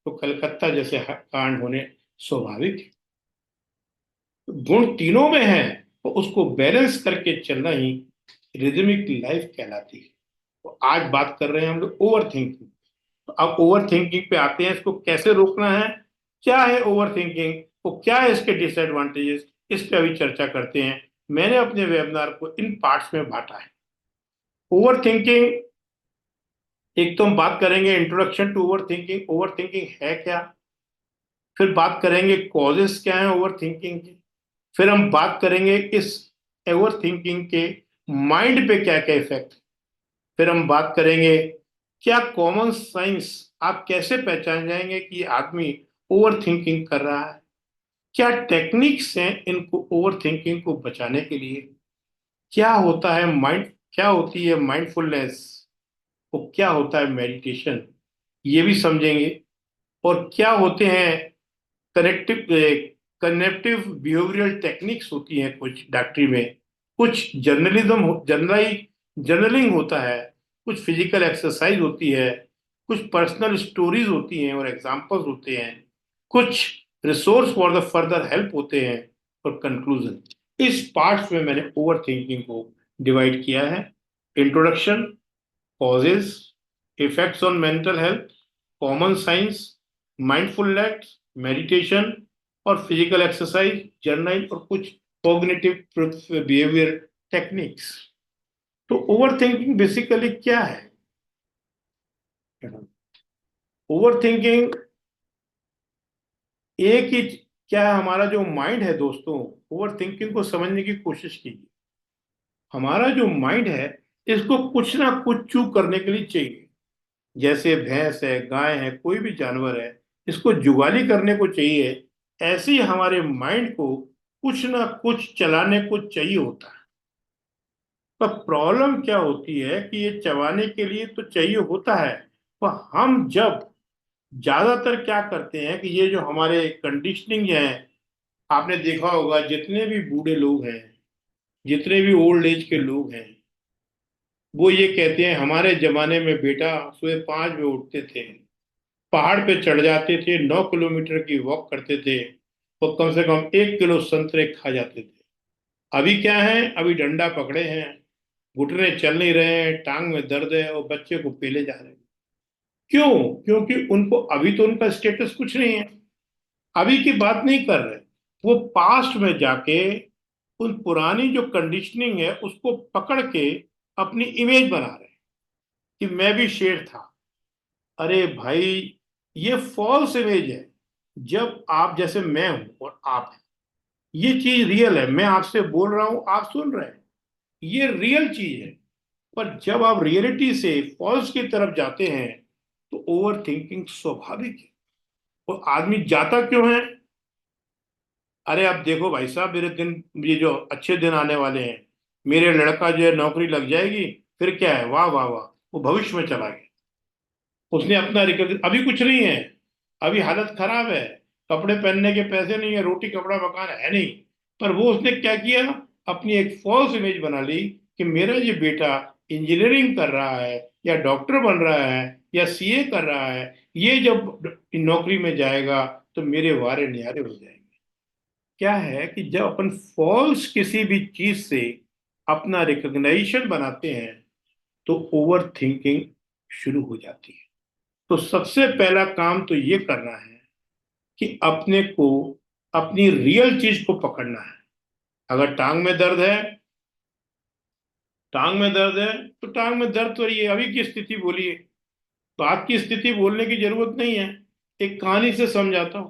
तो कलकत्ता जैसे कांड होने स्वाभाविक है। तो गुण तीनों में है, तो उसको बैलेंस करके चलना ही रिदमिक लाइफ कहलाती है। तो आज बात कर रहे हैं हम लोग ओवर थिंकिंग। तो अब ओवर थिंकिंग पे आते हैं, इसको कैसे रोकना है, क्या है ओवर थिंकिंग, तो क्या है इसके डिसएडवांटेजेस, इस पे अभी चर्चा करते हैं। मैंने अपने वेबिनार को इन पार्ट्स में बांटा है। ओवर थिंकिंग, एक तो हम बात करेंगे इंट्रोडक्शन टू ओवर थिंकिंग है क्या। फिर बात करेंगे कॉजेस क्या है ओवर थिंकिंग के। फिर हम बात करेंगे इस ओवर थिंकिंग के माइंड पे क्या क्या इफेक्ट। फिर हम बात करेंगे क्या कॉमन साइंस, आप कैसे पहचान जाएंगे कि ये आदमी ओवर थिंकिंग कर रहा है। क्या टेक्निक्स हैं इनको ओवर थिंकिंग को बचाने के लिए? क्या होता है माइंड, क्या होती है माइंडफुलनेस, और क्या होता है मेडिटेशन, ये भी समझेंगे। और क्या होते हैं कनेक्टिव कनेक्टिव बिहेवियरल टेक्निक्स होती हैं कुछ डॉक्टरी में, कुछ जर्नलिंग होता है, कुछ फिजिकल एक्सरसाइज होती है, कुछ पर्सनल स्टोरीज होती हैं और एग्जांपल्स होते हैं, कुछ resource for the further help होते हैं, और कंक्लूजन। इस पार्ट्स में मैंने ओवर थिंकिंग को डिवाइड किया है। Introduction, causes, effects on mental health, common science, mindfulness, meditation और फिजिकल एक्सरसाइज, जर्नल और कुछ कॉग्निटिव बिहेवियर टेक्निक्स। तो ओवर थिंकिंग बेसिकली क्या है? ओवर थिंकिंग एक ही, क्या है, हमारा जो माइंड है दोस्तों, ओवर थिंकिंग को समझने की कोशिश कीजिए। हमारा जो माइंड है, इसको कुछ ना कुछ चू करने के लिए चाहिए। जैसे भैंस है, गाय है, कोई भी जानवर है, इसको जुगाली करने को चाहिए। ऐसे ही हमारे माइंड को कुछ ना कुछ चलाने को चाहिए होता है। पर प्रॉब्लम क्या होती है कि ये चबाने के लिए तो चाहिए होता है, पर हम जब ज्यादातर क्या करते हैं कि ये जो हमारे कंडीशनिंग है, आपने देखा होगा जितने भी बूढ़े लोग हैं, जितने भी ओल्ड एज के लोग हैं, वो ये कहते हैं हमारे जमाने में बेटा सुबह 5 बजे उठते थे, पहाड़ पे चढ़ जाते थे, 9 किलोमीटर की वॉक करते थे, और कम से कम 1 किलो संतरे खा जाते थे। अभी क्या है, अभी डंडा पकड़े हैं, घुटने चल नहीं रहे हैं, टांग में दर्द है, और बच्चे को पेले जा रहे हैं। क्यों? क्योंकि उनको अभी तो उनका स्टेटस कुछ नहीं है, अभी की बात नहीं कर रहे। वो पास्ट में जाके उन पुरानी जो कंडीशनिंग है उसको पकड़ के अपनी इमेज बना रहे हैं कि मैं भी शेर था। अरे भाई, ये फॉल्स इमेज है। जब आप, जैसे मैं हूं और आप हैं, ये चीज रियल है, मैं आपसे बोल रहा हूं, आप सुन रहे हैं, ये रियल चीज है। पर जब आप रियलिटी से फॉल्स की तरफ जाते हैं तो ओवर थिंकिंग स्वाभाविक है। और आदमी जाता क्यों है? अरे आप देखो भाई साहब, मेरे दिन, ये जो अच्छे दिन आने वाले हैं, मेरे लड़का जो है नौकरी लग जाएगी, फिर क्या है, वाह वाह वाह, वो भविष्य में चला गया। उसने अपना रिकॉग्निशन, अभी कुछ नहीं है, अभी हालत खराब है, कपड़े पहनने के पैसे नहीं है, रोटी कपड़ा मकान है नहीं। पर वो उसने क्या किया, अपनी एक फॉल्स इमेज बना ली कि मेरा ये बेटा इंजीनियरिंग कर रहा है, या डॉक्टर बन रहा है, या सीए कर रहा है, ये जब नौकरी में जाएगा तो मेरे वारे न्यारे हो जाएंगे। क्या है कि जब अपन फॉल्स किसी भी चीज से अपना रिकॉग्निशन बनाते हैं तो ओवर थिंकिंग शुरू हो जाती है। तो सबसे पहला काम तो ये करना है कि अपने को, अपनी रियल चीज को पकड़ना है। अगर टांग में दर्द है तो टांग में दर्द तो ये अभी की स्थिति बोलिए, बात की स्थिति बोलने की जरूरत नहीं है। एक कहानी से समझाता हूं।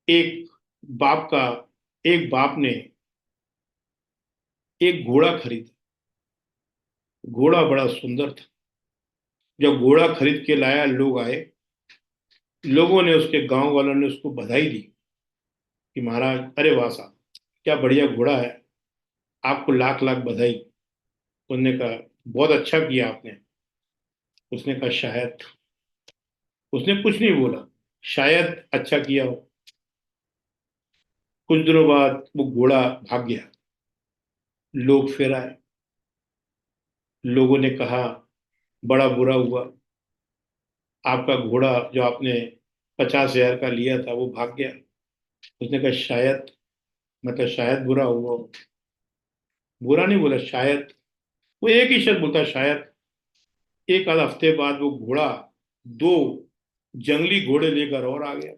एक बाप का एक बाप ने एक घोड़ा खरीदा। घोड़ा बड़ा सुंदर था। जब घोड़ा खरीद के लाया, लोग आए, लोगों ने, उसके गांव वालों ने उसको बधाई दी कि महाराज, अरे वाह साहब, क्या बढ़िया घोड़ा है, आपको लाख लाख बधाई। उसने कहा बहुत अच्छा किया आपने। उसने कहा शायद, उसने कुछ नहीं बोला, शायद अच्छा किया हो। कुछ दिनों बाद वो घोड़ा भाग गया। लोग फिर आए, लोगों ने कहा बड़ा बुरा हुआ, आपका घोड़ा जो आपने 50,000 का लिया था वो भाग गया। उसने कहा शायद, मतलब शायद बुरा हुआ हो। बुरा नहीं बोला, शायद। वो एक ही शब्द बोलता, शायद। एक आध हफ्ते बाद वो घोड़ा दो जंगली घोड़े लेकर और आ गया।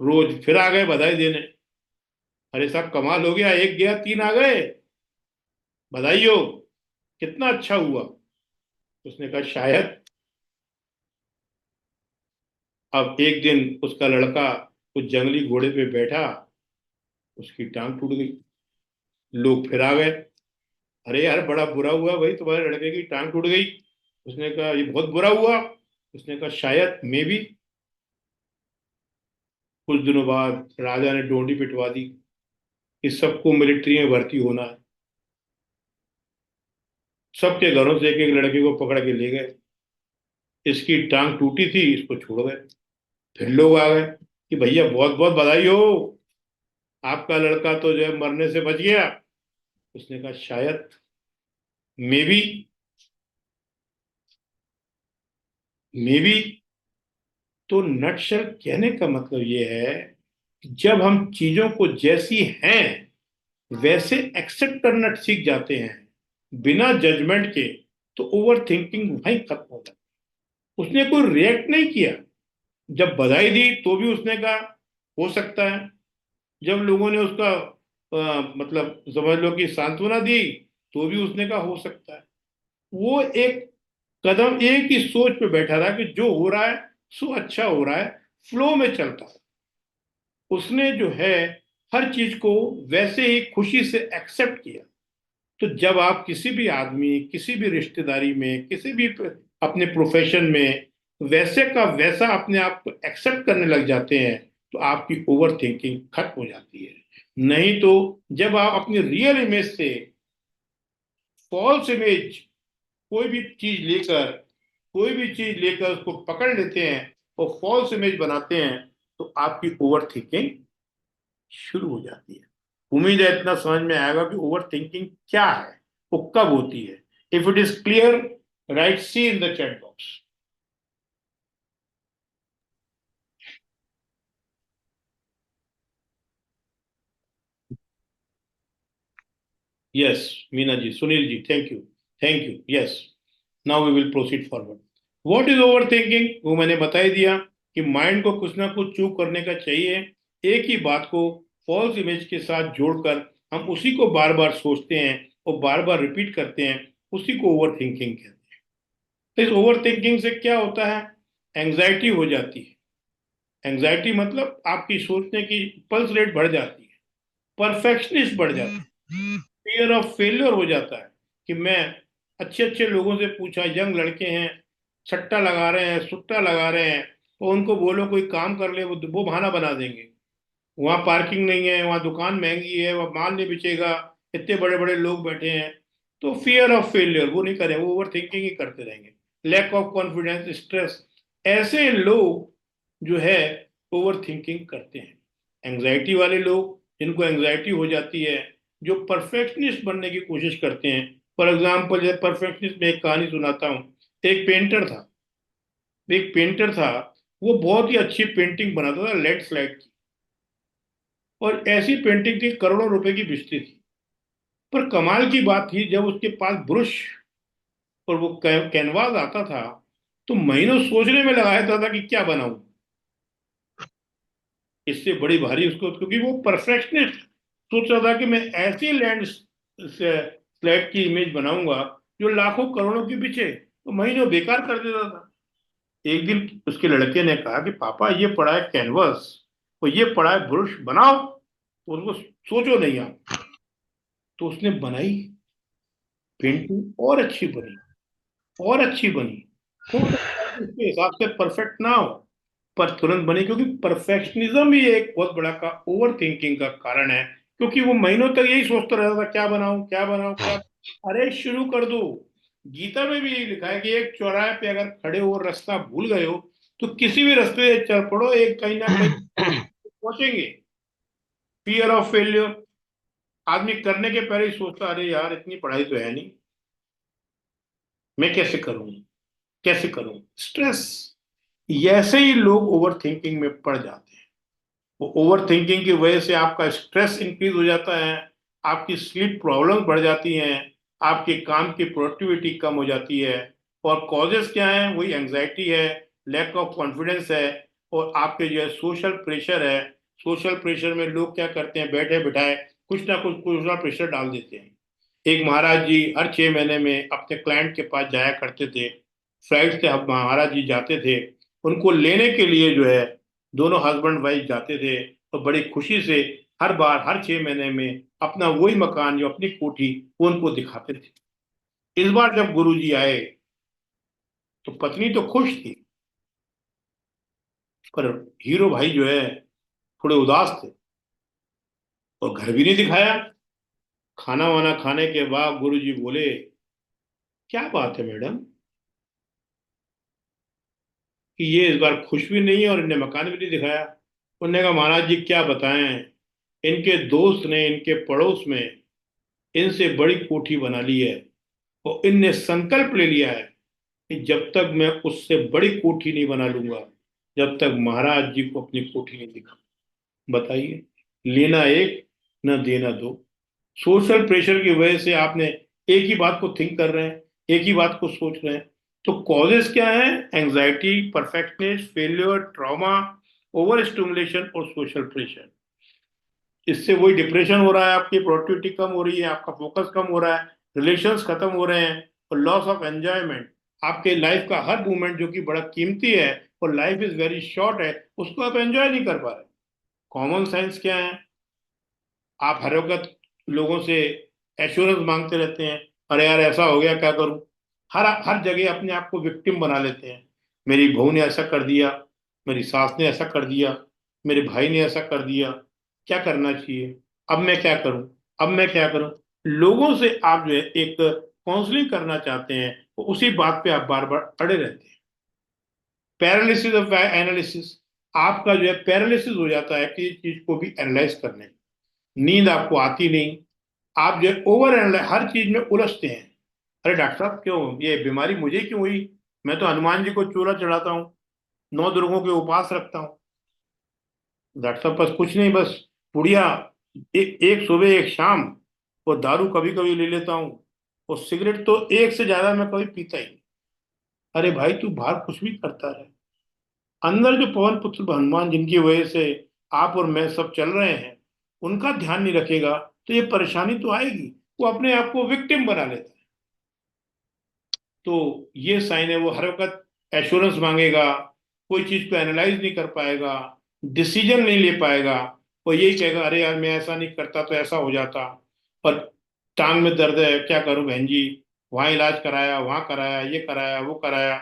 रोज फिर आ गए बधाई देने। अरे साहब कमाल हो गया, एक गया 3 आ गए, बधाई हो, कितना अच्छा हुआ। उसने कहा शायद। अब एक दिन उसका लड़का उस जंगली घोड़े पे बैठा, उसकी टांग टूट गई। लोग फिर आ गए, अरे यार बड़ा बुरा हुआ भाई, तुम्हारे लड़के की टांग टूट गई। उसने कहा ये बहुत बुरा हुआ। उसने कहा शायद, मे भी। कुछ दिनों बाद राजा ने डोंडी पिटवा दी कि सबको मिलिट्री में भर्ती होना है। सबके घरों से एक एक लड़के को पकड़ के ले गए। इसकी टांग टूटी थी, इसको छोड़ गए। फिर लोग आ गए कि भैया बहुत बहुत बधाई हो, आपका लड़का तो जो है मरने से बच गया। उसने कहा शायद, मे बी, मे बी। तो नटशल कहने का मतलब ये है कि जब हम चीजों को जैसी हैं वैसे एक्सेप्ट करना सीख जाते हैं बिना जजमेंट के, तो ओवर थिंकिंग वहीं खत्म हो जाती है। उसने कोई रिएक्ट नहीं किया। जब बधाई दी तो भी उसने कहा हो सकता है। जब लोगों ने उसका मतलब समझ लो कि सांत्वना दी तो भी उसने कहा हो सकता है। वो एक कदम एक ही सोच पे बैठा रहा कि जो हो रहा है सो अच्छा हो रहा है, फ्लो में चलता है। उसने जो है हर चीज को वैसे ही खुशी से एक्सेप्ट किया। तो जब आप किसी भी आदमी, किसी भी रिश्तेदारी में, किसी भी अपने प्रोफेशन में वैसे का वैसा अपने आप को एक्सेप्ट करने लग जाते हैं तो आपकी ओवर थिंकिंग खत्म हो जाती है। नहीं तो जब आप अपनी रियल इमेज से फॉल्स इमेज कोई भी चीज लेकर कोई भी चीज लेकर उसको पकड़ लेते हैं और फॉल्स इमेज बनाते हैं तो आपकी ओवर थिंकिंग शुरू हो जाती है। उम्मीद है इतना समझ में आएगा कि ओवर थिंकिंग क्या है, वो कब होती है। If it is clear, write C in the chat box. Yes, Meena ji, Sunil ji, thank you, thank you. Yes, now we will proceed forward. What is over thinking? वो मैंने बता ही दिया कि माइंड को कुछ ना कुछ चूक करने का चाहिए। एक ही बात को फॉल्स इमेज के साथ जोड़कर हम उसी को बार बार सोचते हैं और बार बार रिपीट करते हैं, उसी को ओवर थिंकिंग कहते हैं। तो इस ओवर थिंकिंग से क्या होता है? एंग्जाइटी हो जाती है। एंग्जाइटी मतलब आपकी सोचने की पल्स रेट बढ़ जाती है, परफेक्शनिस्ट बढ़ जाता है, फियर ऑफ फेलियर हो जाता है कि मैं अच्छे अच्छे लोगों से पूछा, यंग लड़के हैं, सट्टा लगा रहे हैं, सुट्टा लगा रहे हैं, तो उनको बोलो कोई काम कर ले, वो बहाना बना देंगे। वहां पार्किंग नहीं है, वहां दुकान महंगी है, वहां माल नहीं बिचेगा, इतने बड़े बड़े लोग बैठे हैं। तो फियर ऑफ फेलियर वो नहीं करें, वो ओवर थिंकिंग ही करते रहेंगे। लैक ऑफ कॉन्फिडेंस, स्ट्रेस, ऐसे लोग जो है ओवर थिंकिंग करते हैं। एंग्जाइटी वाले लोग, जिनको एंग्जाइटी हो जाती है, जो परफेक्शनिस्ट बनने की कोशिश करते हैं। फॉर एग्जाम्पल, जैसे परफेक्शनिस्ट में एक कहानी सुनाता हूँ। एक पेंटर था, वो बहुत ही अच्छी पेंटिंग बनाता था, लैंडस्लाइड की। और ऐसी पेंटिंग थी, करोड़ों रुपए की बिकती थी। पर कमाल की बात थी, जब उसके पास ब्रश और वो कैनवास आता था तो महीनों सोचने में लगा देता था कि क्या बनाऊं इससे बड़ी भारी उसको, क्योंकि वो परफेक्शनिस्ट सोच रहा था कि मैं ऐसी लैंड स्लाइड की इमेज बनाऊंगा जो लाखों करोड़ों की बिके। तो महीनों बेकार कर देता था। एक दिन उसके लड़के ने कहा कि पापा, ये पड़ा है कैनवस और ये पड़ा है ब्रश, बनाओ। तो उसको सोचो नहीं आप, तो उसने बनाई। पेंटिंग और अच्छी बनी, और अच्छी बनी। हो सकता है कि उसके हिसाब से परफेक्ट ना हो, पर तुरंत बनी, क्योंकि परफेक्शनिज्म ही एक बहुत बड़ा का ओवर थिंकिंग का कारण है। क्योंकि वो महीनों तक यही सोचता रहता था, क्या बनाऊं, क्या बनाऊं, क्या। अरे शुरू कर दो। गीता में भी यही लिखा है कि एक चौराहे पे अगर खड़े हो और रास्ता भूल गए हो तो किसी भी रास्ते से चल पड़ो, एक कहीं ना कहीं पहुंचेंगे। फियर ऑफ फेलियर, आदमी करने के पहले ही सोचता, अरे यार इतनी पढ़ाई तो है नहीं, मैं कैसे करूं, कैसे करूं, स्ट्रेस। ऐसे ही लोग ओवर थिंकिंग में पड़ जाते हैं। वो ओवर थिंकिंग की वजह से आपका स्ट्रेस इंक्रीज हो जाता है, आपकी स्लीप प्रॉब्लम बढ़ जाती हैं, आपके काम की प्रोडक्टिविटी कम हो जाती है। और कॉजेस क्या है? वही एंग्जाइटी है, लैक ऑफ कॉन्फिडेंस है, और आपके जो है सोशल प्रेशर है। सोशल प्रेशर में लोग क्या करते हैं, बैठे बिठाए कुछ ना प्रेशर डाल देते हैं। एक महाराज जी हर 6 महीने में अपने क्लाइंट के पास जाया करते थे। फ्लाइट से हम महाराज जी जाते थे, उनको लेने के लिए जो है दोनों हस्बैंड वाइफ जाते थे। तो बड़ी खुशी से हर बार हर 6 महीने में अपना वही मकान, जो अपनी कोठी, वो उनको दिखाते थे। इस बार जब गुरु जी आए तो पत्नी तो खुश थी, पर हीरो भाई जो है थोड़े उदास थे और घर भी नहीं दिखाया। खाना वाना खाने के बाद गुरुजी बोले, क्या बात है मैडम कि ये इस बार खुश भी नहीं है और इन्हें मकान भी नहीं दिखाया। उन्होंने कहा, महाराज जी क्या बताएं, इनके दोस्त ने इनके पड़ोस में इनसे बड़ी कोठी बना ली है और इनने संकल्प ले लिया है कि जब तक मैं उससे बड़ी कोठी नहीं बना लूंगा, जब तक महाराज जी को अपनी कोठी नहीं दिखा। बताइए, लेना एक न देना दो। सोशल प्रेशर की वजह से आपने एक ही बात को थिंक कर रहे हैं, एक ही बात को सोच रहे हैं। तो कॉजेस क्या है? Anxiety, perfectness, failure, trauma, over stimulation और सोशल प्रेशर। इससे वही डिप्रेशन हो रहा है, आपकी प्रोडक्टिविटी कम हो रही है, आपका फोकस कम हो रहा है, रिलेशंस खत्म हो रहे हैं और लॉस ऑफ एंजॉयमेंट। आपके लाइफ का हर मोमेंट जो कि बड़ा कीमती है और लाइफ इज वेरी शॉर्ट है, उसको आप एंजॉय नहीं कर पा रहे। कॉमन सेंस क्या है? आप हर वक्त लोगों से एश्योरेंस मांगते रहते हैं, अरे यार ऐसा हो गया क्या करूं। हर हर जगह अपने आप को विक्टिम बना लेते हैं। मेरी बहू ने ऐसा कर दिया, मेरी सास ने ऐसा कर दिया, मेरे भाई ने ऐसा कर दिया, क्या करना चाहिए, अब मैं क्या करूं, अब मैं क्या करूं। लोगों से आप जो है एक काउंसलिंग करना चाहते हैं, तो उसी बात पे आप बार बार अड़े रहते हैं। पैरालिसिस ऑफ एनालिसिस, आपका जो है पैरालिसिस हो जाता है कि चीज को भी एनालाइज करने में। नींद आपको आती नहीं, आप जो ओवर एनालाइज हर चीज में उलझते हैं। अरे डॉक्टर साहब क्यों, ये बीमारी मुझे क्यों हुई? मैं तो हनुमान जी को चूल्हा चढ़ाता हूँ, 9 दुर्गों के उपास रखता हूँ। डॉक्टर साहब बस कुछ नहीं, बस पुड़िया एक सुबह एक शाम, और दारू कभी कभी ले लेता हूँ, और सिगरेट तो एक से ज्यादा मैं कभी पीता ही नहीं। अरे भाई तू बाहर कुछ भी करता है, अंदर जो पवन पुत्र हनुमान जिनकी वजह से आप और मैं सब चल रहे हैं, उनका ध्यान नहीं रखेगा तो ये परेशानी तो आएगी। वो अपने आप को विक्टिम बना लेता है। तो ये साइन है, वो हर वक्त एश्योरेंस मांगेगा, कोई चीज को एनालाइज नहीं कर पाएगा, डिसीजन नहीं ले पाएगा, और यही कहेगा अरे यार मैं ऐसा नहीं करता तो ऐसा हो जाता, और टांग में दर्द है क्या करूं बहन जी, वहां इलाज कराया, वहां कराया, ये कराया, वो कराया।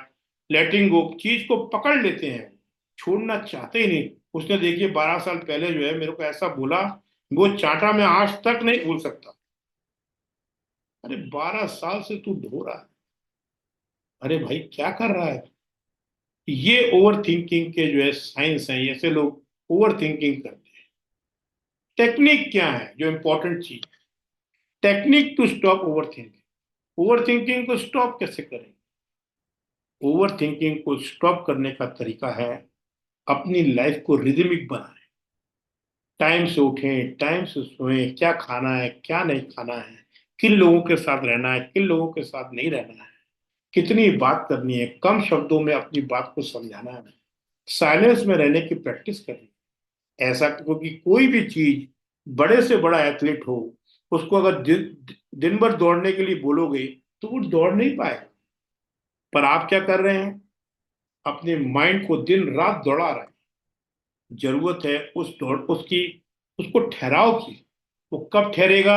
लेटिंग गो, चीज को पकड़ लेते हैं, छोड़ना चाहते ही नहीं। उसने देखिए 12 साल पहले जो है मेरे को ऐसा बोला, वो चांटा मैं आज तक नहीं भूल सकता। अरे 12 साल से तू ढो रहा है, अरे भाई क्या कर रहा है? ये ओवर थिंकिंग के जो है साइंस हैं, ऐसे लोग ओवर थिंकिंग करते हैं। टेक्निक क्या है जो इंपॉर्टेंट चीज? Technique to stop over thinking. Over thinking को स्टॉप कैसे करें? ओवर थिंकिंग को स्टॉप करने का तरीका है अपनी लाइफ को रिदमिक बनाएं। टाइम से उठें, टाइम से सोएं, क्या खाना है क्या नहीं खाना है, किन लोगों के साथ रहना है किन लोगों के साथ नहीं रहना है, कितनी बात करनी है, कम शब्दों में अपनी बात को समझाना है, साइलेंस में रहने की प्रैक्टिस करनी। ऐसा क्योंकि कोई भी चीज, बड़े से बड़ा एथलीट हो, उसको अगर दिन भर दौड़ने के लिए बोलोगे तो वो दौड़ नहीं पाएगा। पर आप क्या कर रहे हैं? अपने माइंड को दिन रात दौड़ा रहे हैं। जरूरत है उस दौड़ उसकी, उसको ठहराव की। वो कब ठहरेगा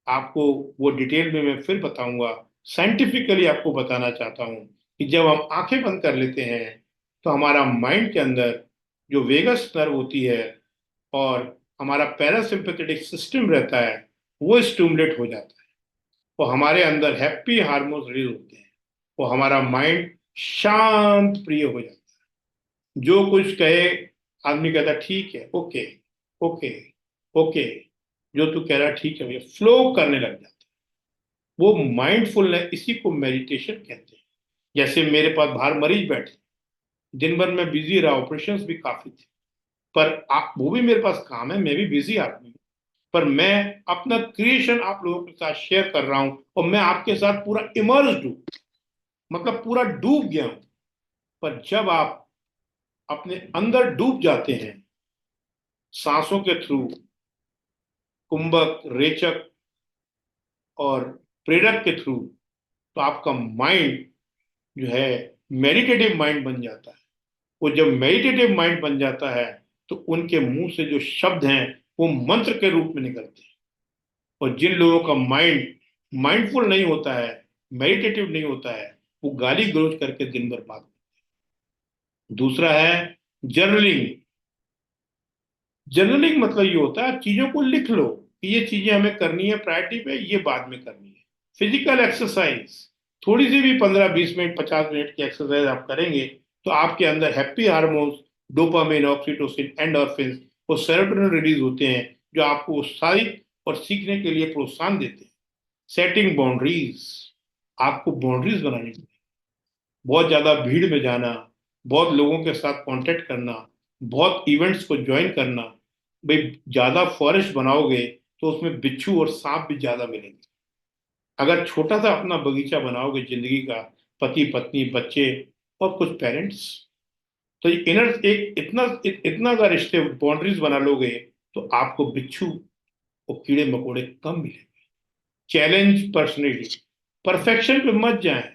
आपको वो डिटेल में मैं फिर बताऊंगा। साइंटिफिकली आपको बताना चाहता हूं कि जब हम आंखें बंद कर लेते हैं तो हमारा माइंड के अंदर जो वेगस नर्व होती है और हमारा पैरासिम्पैथेटिक सिस्टम रहता है, वो स्टिमुलेट हो जाता है और हमारे अंदर हैप्पी हार्मोन्स रिलीज होते हैं और हमारा माइंड शांत प्रिय हो जाता है। जो कुछ कहे आदमी कहता है ठीक है, ओके ओके ओके, जो तू कह रहा है ठीक है भैया, फ्लो करने लग जाता है। वो माइंडफुलनेस, इसी को मेडिटेशन कहते हैं। जैसे मेरे पास बाहर मरीज बैठे, दिन भर में बिजी रहा, ऑपरेशंस भी काफी थे, पर आप वो भी मेरे पास काम है, मैं भी बिजी आदमी हूँ, पर मैं अपना क्रिएशन आप लोगों के साथ शेयर कर रहा हूं और मैं आपके साथ पूरा इमर्स्ड हूं, मतलब पूरा डूब गया हूं। पर जब आप अपने अंदर डूब जाते हैं सांसों के थ्रू, कुंभक, रेचक और प्रेरक के थ्रू, तो आपका माइंड जो है मेडिटेटिव माइंड बन जाता है। वो जब मेडिटेटिव माइंड बन जाता है तो उनके मुंह से जो शब्द हैं वो मंत्र के रूप में निकलते हैं। और जिन लोगों का माइंड माइंडफुल नहीं होता है, मेडिटेटिव नहीं होता है, वो गाली गलौज करके दिन भर बात करते हैं। दूसरा है जर्नलिंग। जर्नलिंग मतलब ये होता है चीजों को लिख लो कि ये चीजें हमें करनी है प्रायोरिटी पे, ये बाद में करनी है। फिजिकल एक्सरसाइज, थोड़ी सी भी 15-20 मिनट 50 मिनट की एक्सरसाइज आप करेंगे तो आपके अंदर happy hormones, dopamine, oxytocin, endorphin और सेरोटोनिन रिलीज होते हैं, जो आपको उत्साहित और सीखने के लिए प्रोत्साहन देते हैं। सेटिंग बाउंड्रीज, आपको बाउंड्रीज बनानी चाहिए। बहुत ज्यादा भीड़ में जाना, बहुत लोगों के साथ कांटेक्ट करना, बहुत इवेंट्स को ज्वाइन करना, भाई ज्यादा फॉरेस्ट बनाओगे तो उसमें बिच्छू और सांप भी ज्यादा मिलेंगे। अगर छोटा सा अपना बगीचा बनाओगे जिंदगी का, पति पत्नी बच्चे और कुछ पेरेंट्स, तो इनर एक इतना अगर रिश्ते बाउंड्रीज बना लोगे तो आपको बिच्छू और कीड़े मकोड़े कम मिलेंगे। चैलेंज पर्सनैलिटी, परफेक्शन पे मत जाएं,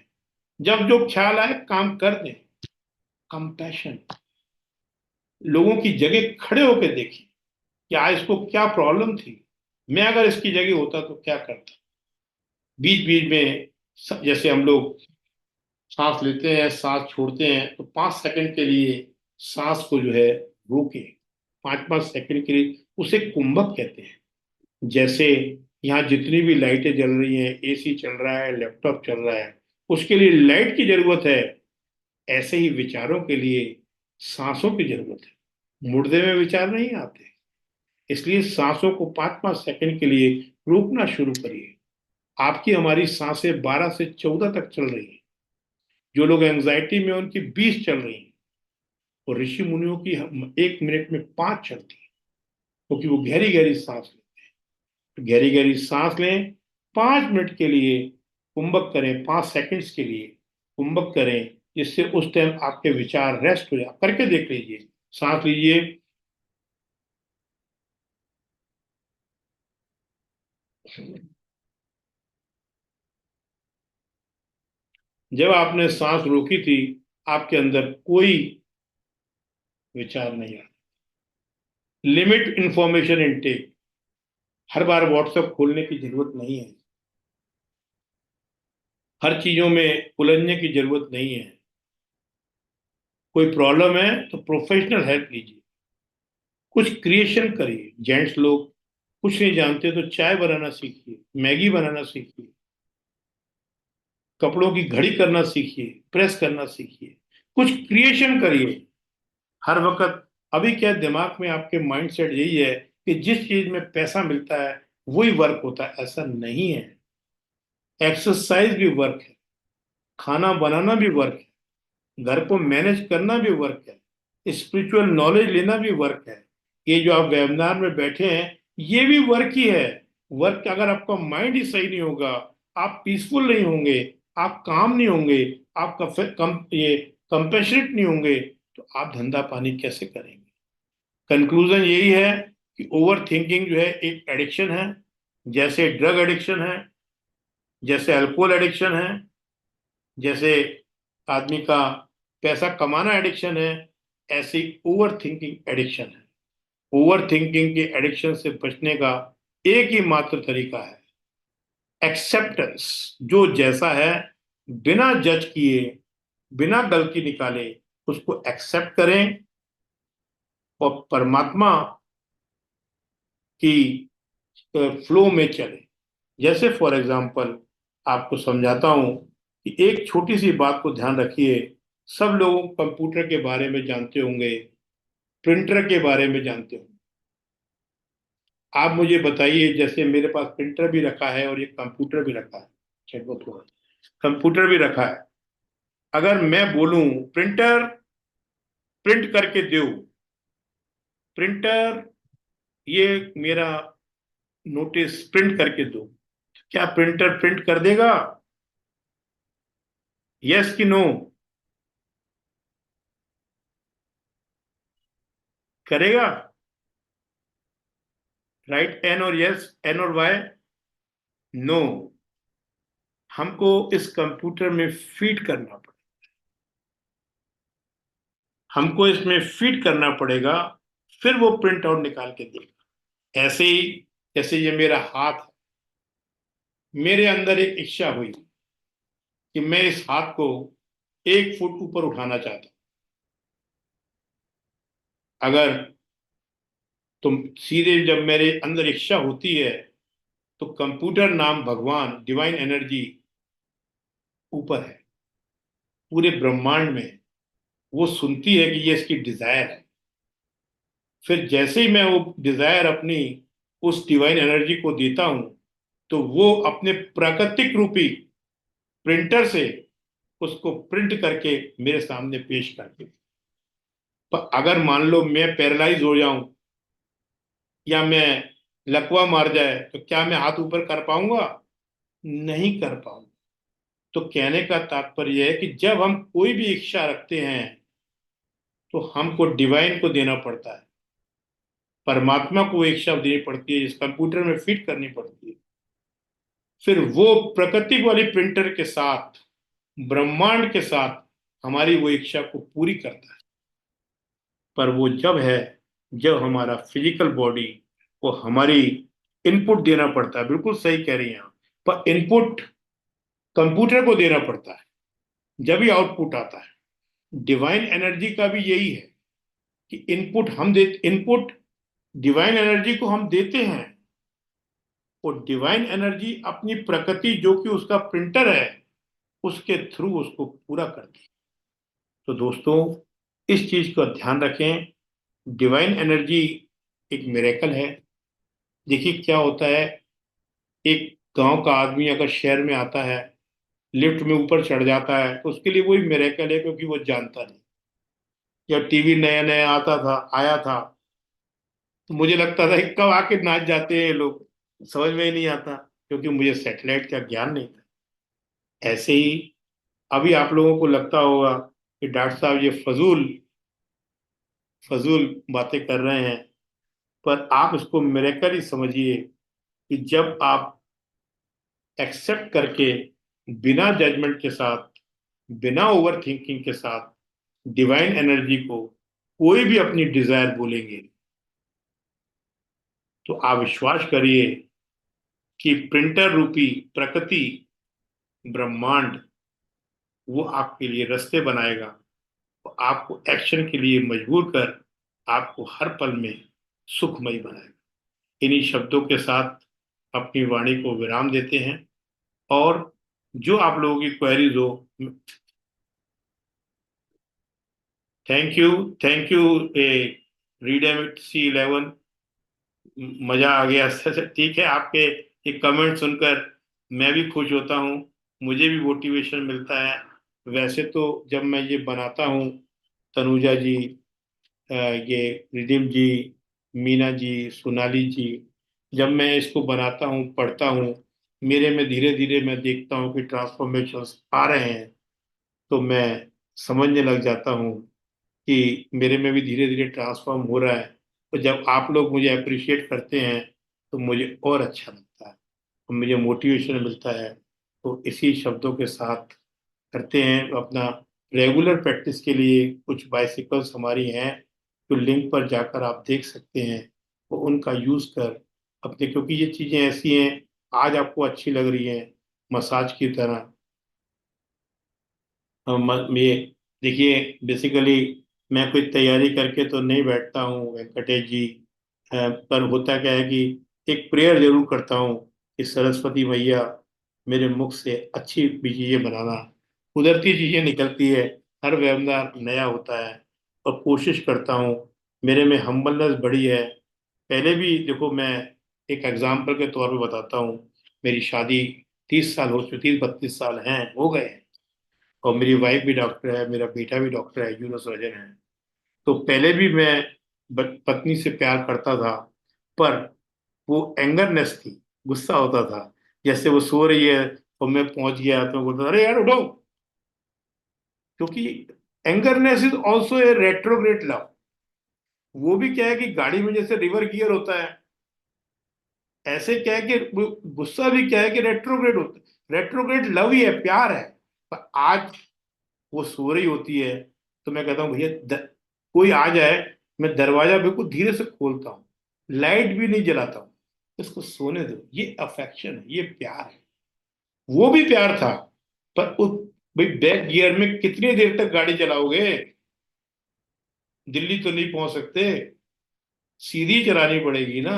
जब जो ख्याल आए काम कर दें। कंपैशन, लोगों की जगह खड़े होकर देखिए कि आज इसको क्या प्रॉब्लम थी, मैं अगर इसकी जगह होता तो क्या करता। बीच बीच में जैसे हम लोग सांस लेते हैं सांस छोड़ते हैं तो 5 सेकंड के लिए सांस को जो है रोके, 5-5 सेकंड के लिए, उसे कुंभक कहते हैं। जैसे यहाँ जितनी भी लाइटें जल रही हैं, एसी चल रहा है, लैपटॉप चल रहा है, उसके लिए लाइट की जरूरत है, ऐसे ही विचारों के लिए सांसों की जरूरत है। मुर्दे में विचार नहीं आते, इसलिए सांसों को 5-5 सेकंड के लिए रोकना शुरू करिए। आपकी हमारी सांसें 12 से 14 तक चल रही हैं। जो लोग एंजाइटी में उनकी 20 चल रही हैं, और ऋषि मुनियों की 1 मिनट में 5 चलती है, क्योंकि वो गहरी गहरी सांस लेते हैं। तो गहरी गहरी सांस लें, 5 मिनट के लिए कुंभक करें, 5 सेकंड्स के लिए कुंभक करें, जिससे उस टाइम आपके विचार रेस्ट हो जाए। करके देख लीजिए, सांस लीजिए, जब आपने सांस रोकी थी आपके अंदर कोई विचार नहीं आया। लिमिट इंफॉर्मेशन इनटेक, हर बार व्हाट्सएप खोलने की जरूरत नहीं है, हर चीजों में उलझने की जरूरत नहीं है। कोई प्रॉब्लम है तो प्रोफेशनल हेल्प लीजिए, कुछ क्रिएशन करिए। जेंट्स लोग कुछ नहीं जानते तो चाय बनाना सीखिए, मैगी बनाना सीखिए, कपड़ों की घड़ी करना सीखिए, प्रेस करना सीखिए, कुछ क्रिएशन करिए। हर वक्त अभी क्या दिमाग में आपके माइंडसेट यही है कि जिस चीज में पैसा मिलता है वही वर्क होता है, ऐसा नहीं है। एक्सरसाइज भी वर्क है, खाना बनाना भी वर्क है, घर को मैनेज करना भी वर्क है, स्पिरिचुअल नॉलेज लेना भी वर्क है। ये जो आप वेबिनार में बैठे हैं ये भी वर्क ही है। वर्क, अगर आपका माइंड ही सही नहीं होगा, आप पीसफुल नहीं होंगे, आप काम नहीं होंगे, आप ये कंपेशनेट नहीं होंगे, तो आप धंधा पानी कैसे करेंगे। कंक्लूजन यही है कि ओवर थिंकिंग जो है एक एडिक्शन है, जैसे ड्रग एडिक्शन है, जैसे अल्कोहल एडिक्शन है, जैसे आदमी का पैसा कमाना एडिक्शन है, ऐसी ओवर थिंकिंग एडिक्शन है। ओवर थिंकिंग के एडिक्शन से बचने का एक ही मात्र तरीका है एक्सेप्टेंस। जो जैसा है, बिना जज किए, बिना गलती निकाले उसको एक्सेप्ट करें और परमात्मा की फ्लो में चले। जैसे फॉर एग्जांपल आपको समझाता हूं कि एक छोटी सी बात को ध्यान रखिए। सब लोग कंप्यूटर के बारे में जानते होंगे, प्रिंटर के बारे में जानते होंगे। आप मुझे बताइए, जैसे मेरे पास प्रिंटर भी रखा है और ये कंप्यूटर भी रखा है, चलो थोड़ा कंप्यूटर भी रखा है। अगर मैं बोलूं प्रिंटर प्रिंट करके दो, प्रिंटर ये मेरा नोटिस प्रिंट करके दो, क्या प्रिंटर प्रिंट कर देगा? यस कि नो? करेगा? राइट, एन और यस, एन और वाई? नो। हमको इस कंप्यूटर में फीड करना पड़ेगा, हमको इसमें फीड करना पड़ेगा, फिर वो प्रिंट आउट निकाल के देगा। ऐसे ही जैसे ये मेरा हाथ है, मेरे अंदर एक इच्छा हुई कि मैं इस हाथ को 1 फुट ऊपर उठाना चाहता हूं। अगर तो सीधे जब मेरे अंदर इच्छा होती है तो कंप्यूटर नाम भगवान डिवाइन एनर्जी ऊपर है, पूरे ब्रह्मांड में है। वो सुनती है कि ये इसकी डिजायर है। फिर जैसे ही मैं वो डिजायर अपनी उस डिवाइन एनर्जी को देता हूं, तो वो अपने प्राकृतिक रूपी प्रिंटर से उसको प्रिंट करके मेरे सामने पेश करती है। पर अगर मान लो मैं पैरालाइज हो जाऊं या मैं लकवा मार जाए, तो क्या मैं हाथ ऊपर कर पाऊंगा? नहीं कर पाऊंगा। तो कहने का तात्पर्य है कि जब हम कोई भी इच्छा रखते हैं तो हमको डिवाइन को देना पड़ता है, परमात्मा को वो इच्छा देनी पड़ती है, इस कंप्यूटर में फिट करनी पड़ती है। फिर वो प्रकृति वाली प्रिंटर के साथ, ब्रह्मांड के साथ हमारी वो इच्छा को पूरी करता है। पर वो जब है जब हमारा फिजिकल बॉडी को हमारी इनपुट देना पड़ता है। बिल्कुल सही कह रही हैं आप। पर इनपुट कंप्यूटर को देना पड़ता है, जब ही आउटपुट आता है। डिवाइन एनर्जी का भी यही है कि इनपुट डिवाइन एनर्जी को हम देते हैं, और डिवाइन एनर्जी अपनी प्रकृति जो कि उसका प्रिंटर है उसके थ्रू उसको पूरा करती है। तो दोस्तों, इस चीज का ध्यान रखें। डिवाइन एनर्जी एक मिरेकल है। देखिए क्या होता है, एक गांव का आदमी अगर शहर में आता है, लिफ्ट में ऊपर चढ़ जाता है, तो उसके लिए वही मिरेकल है, क्योंकि वो जानता नहीं। जब टीवी नया नया आया था, तो मुझे लगता था कि कब आके नाच जाते हैं ये लोग, समझ में ही नहीं आता, क्योंकि मुझे सैटेलाइट का ज्ञान नहीं था। ऐसे ही अभी आप लोगों को लगता होगा कि डॉक्टर साहब ये फजूल फजूल बातें कर रहे हैं, पर आप इसको मिरेकल ही समझिए कि जब आप एक्सेप्ट करके, बिना जजमेंट के साथ, बिना ओवर थिंकिंग के साथ डिवाइन एनर्जी को कोई भी अपनी डिजायर बोलेंगे, तो आप विश्वास करिए कि प्रिंटर रूपी प्रकृति, ब्रह्मांड, वो आपके लिए रास्ते बनाएगा, वो आपको एक्शन के लिए मजबूर कर आपको हर पल में सुखमय बनाएगा। इन्हीं शब्दों के साथ अपनी वाणी को विराम देते हैं। और जो आप लोगों की क्वेरीज हो, थैंक यू रीडम C11, मजा आ गया। ठीक है, आपके ये कमेंट सुनकर मैं भी खुश होता हूँ, मुझे भी मोटिवेशन मिलता है। वैसे तो जब मैं ये बनाता हूँ, तनुजा जी, ये रिदिम जी, मीना जी, सोनाली जी, जब मैं इसको बनाता हूँ, पढ़ता हूँ, मेरे में धीरे धीरे मैं देखता हूँ कि ट्रांसफॉर्मेशंस आ रहे हैं, तो मैं समझने लग जाता हूँ कि मेरे में भी धीरे धीरे ट्रांसफॉर्म हो रहा है। तो जब आप लोग मुझे अप्रिशिएट करते हैं तो मुझे और अच्छा लगता है और मुझे मोटिवेशन मिलता है। तो इसी शब्दों के साथ करते हैं अपना रेगुलर प्रैक्टिस के लिए कुछ बाइसिकल्स हमारी हैं, तो लिंक पर जाकर आप देख सकते हैं। तो उनका यूज़ कर अपने, क्योंकि ये चीज़ें ऐसी हैं, आज आपको अच्छी लग रही हैं मसाज की तरह। ये देखिए, बेसिकली मैं कोई तैयारी करके तो नहीं बैठता हूँ वेंकटेश जी, पर होता क्या है कि एक प्रेयर जरूर करता हूँ कि सरस्वती मैया मेरे मुख से अच्छी भी चीजें बनाना, कुदरती चीजें निकलती है, हर वेबिनार नया होता है। और कोशिश करता हूँ, मेरे में हम्बलनेस बड़ी है। पहले भी देखो, मैं एक एग्जाम्पल के तौर पे बताता हूँ, मेरी शादी 30 साल हो चुकी, 30-32 साल हैं, हो गए हैं, और मेरी वाइफ भी डॉक्टर है, मेरा बेटा भी डॉक्टर है, न्यूरो सर्जन है। तो पहले भी मैं पत्नी से प्यार करता था, पर वो एंगरनेस थी, गुस्सा होता था। जैसे वो सो रही है और मैं पहुंच गया तो बोलता, अरे यार उठो, क्योंकि angerness is also a retrograde love. वो भी क्या है कि गाड़ी में जैसे रिवर गियर होता है, ऐसे क्या है कि गुस्सा भी क्या है कि रेट्रोग्रेड होता है। रेट्रोग्रेड लव ही है, प्यार है। पर आज वो सो रही होती है तो मैं कहता हूँ भैया कोई आ जाए, मैं दरवाजा बिल्कुल धीरे से खोलता हूँ, लाइट भी नहीं जलाता हूँ, इसको सोने दो। ये अफेक्शन है, ये प्यार है। वो भी प्यार था, पर उस भाई बैक गियर में कितनी देर तक गाड़ी चलाओगे, दिल्ली तो नहीं पहुंच सकते। सीधी चलानी पड़ेगी ना।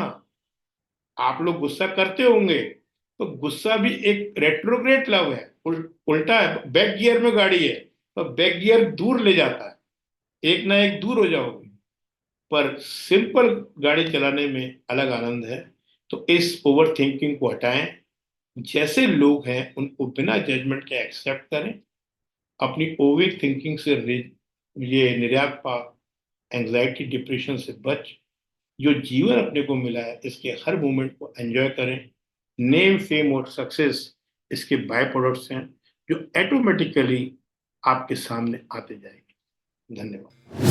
आप लोग गुस्सा करते होंगे, तो गुस्सा भी एक रेट्रोग्रेड लव है, उल्टा है। बैक गियर में गाड़ी है तो बैक गियर दूर ले जाता है, एक ना एक दूर हो जाओगे। पर सिंपल गाड़ी चलाने में अलग आनंद है। तो इस ओवर थिंकिंग को हटाएं। जैसे लोग हैं उनको बिना जजमेंट के एक्सेप्ट करें। अपनी ओवर थिंकिंग से ये निर्यात पा, एंग्जाइटी डिप्रेशन से बच। जो जीवन अपने को मिला है इसके हर मोमेंट को एंजॉय करें। नेम, फेम और सक्सेस इसके बाय प्रोडक्ट्स हैं जो ऑटोमेटिकली आपके सामने आते जाएंगे। धन्यवाद।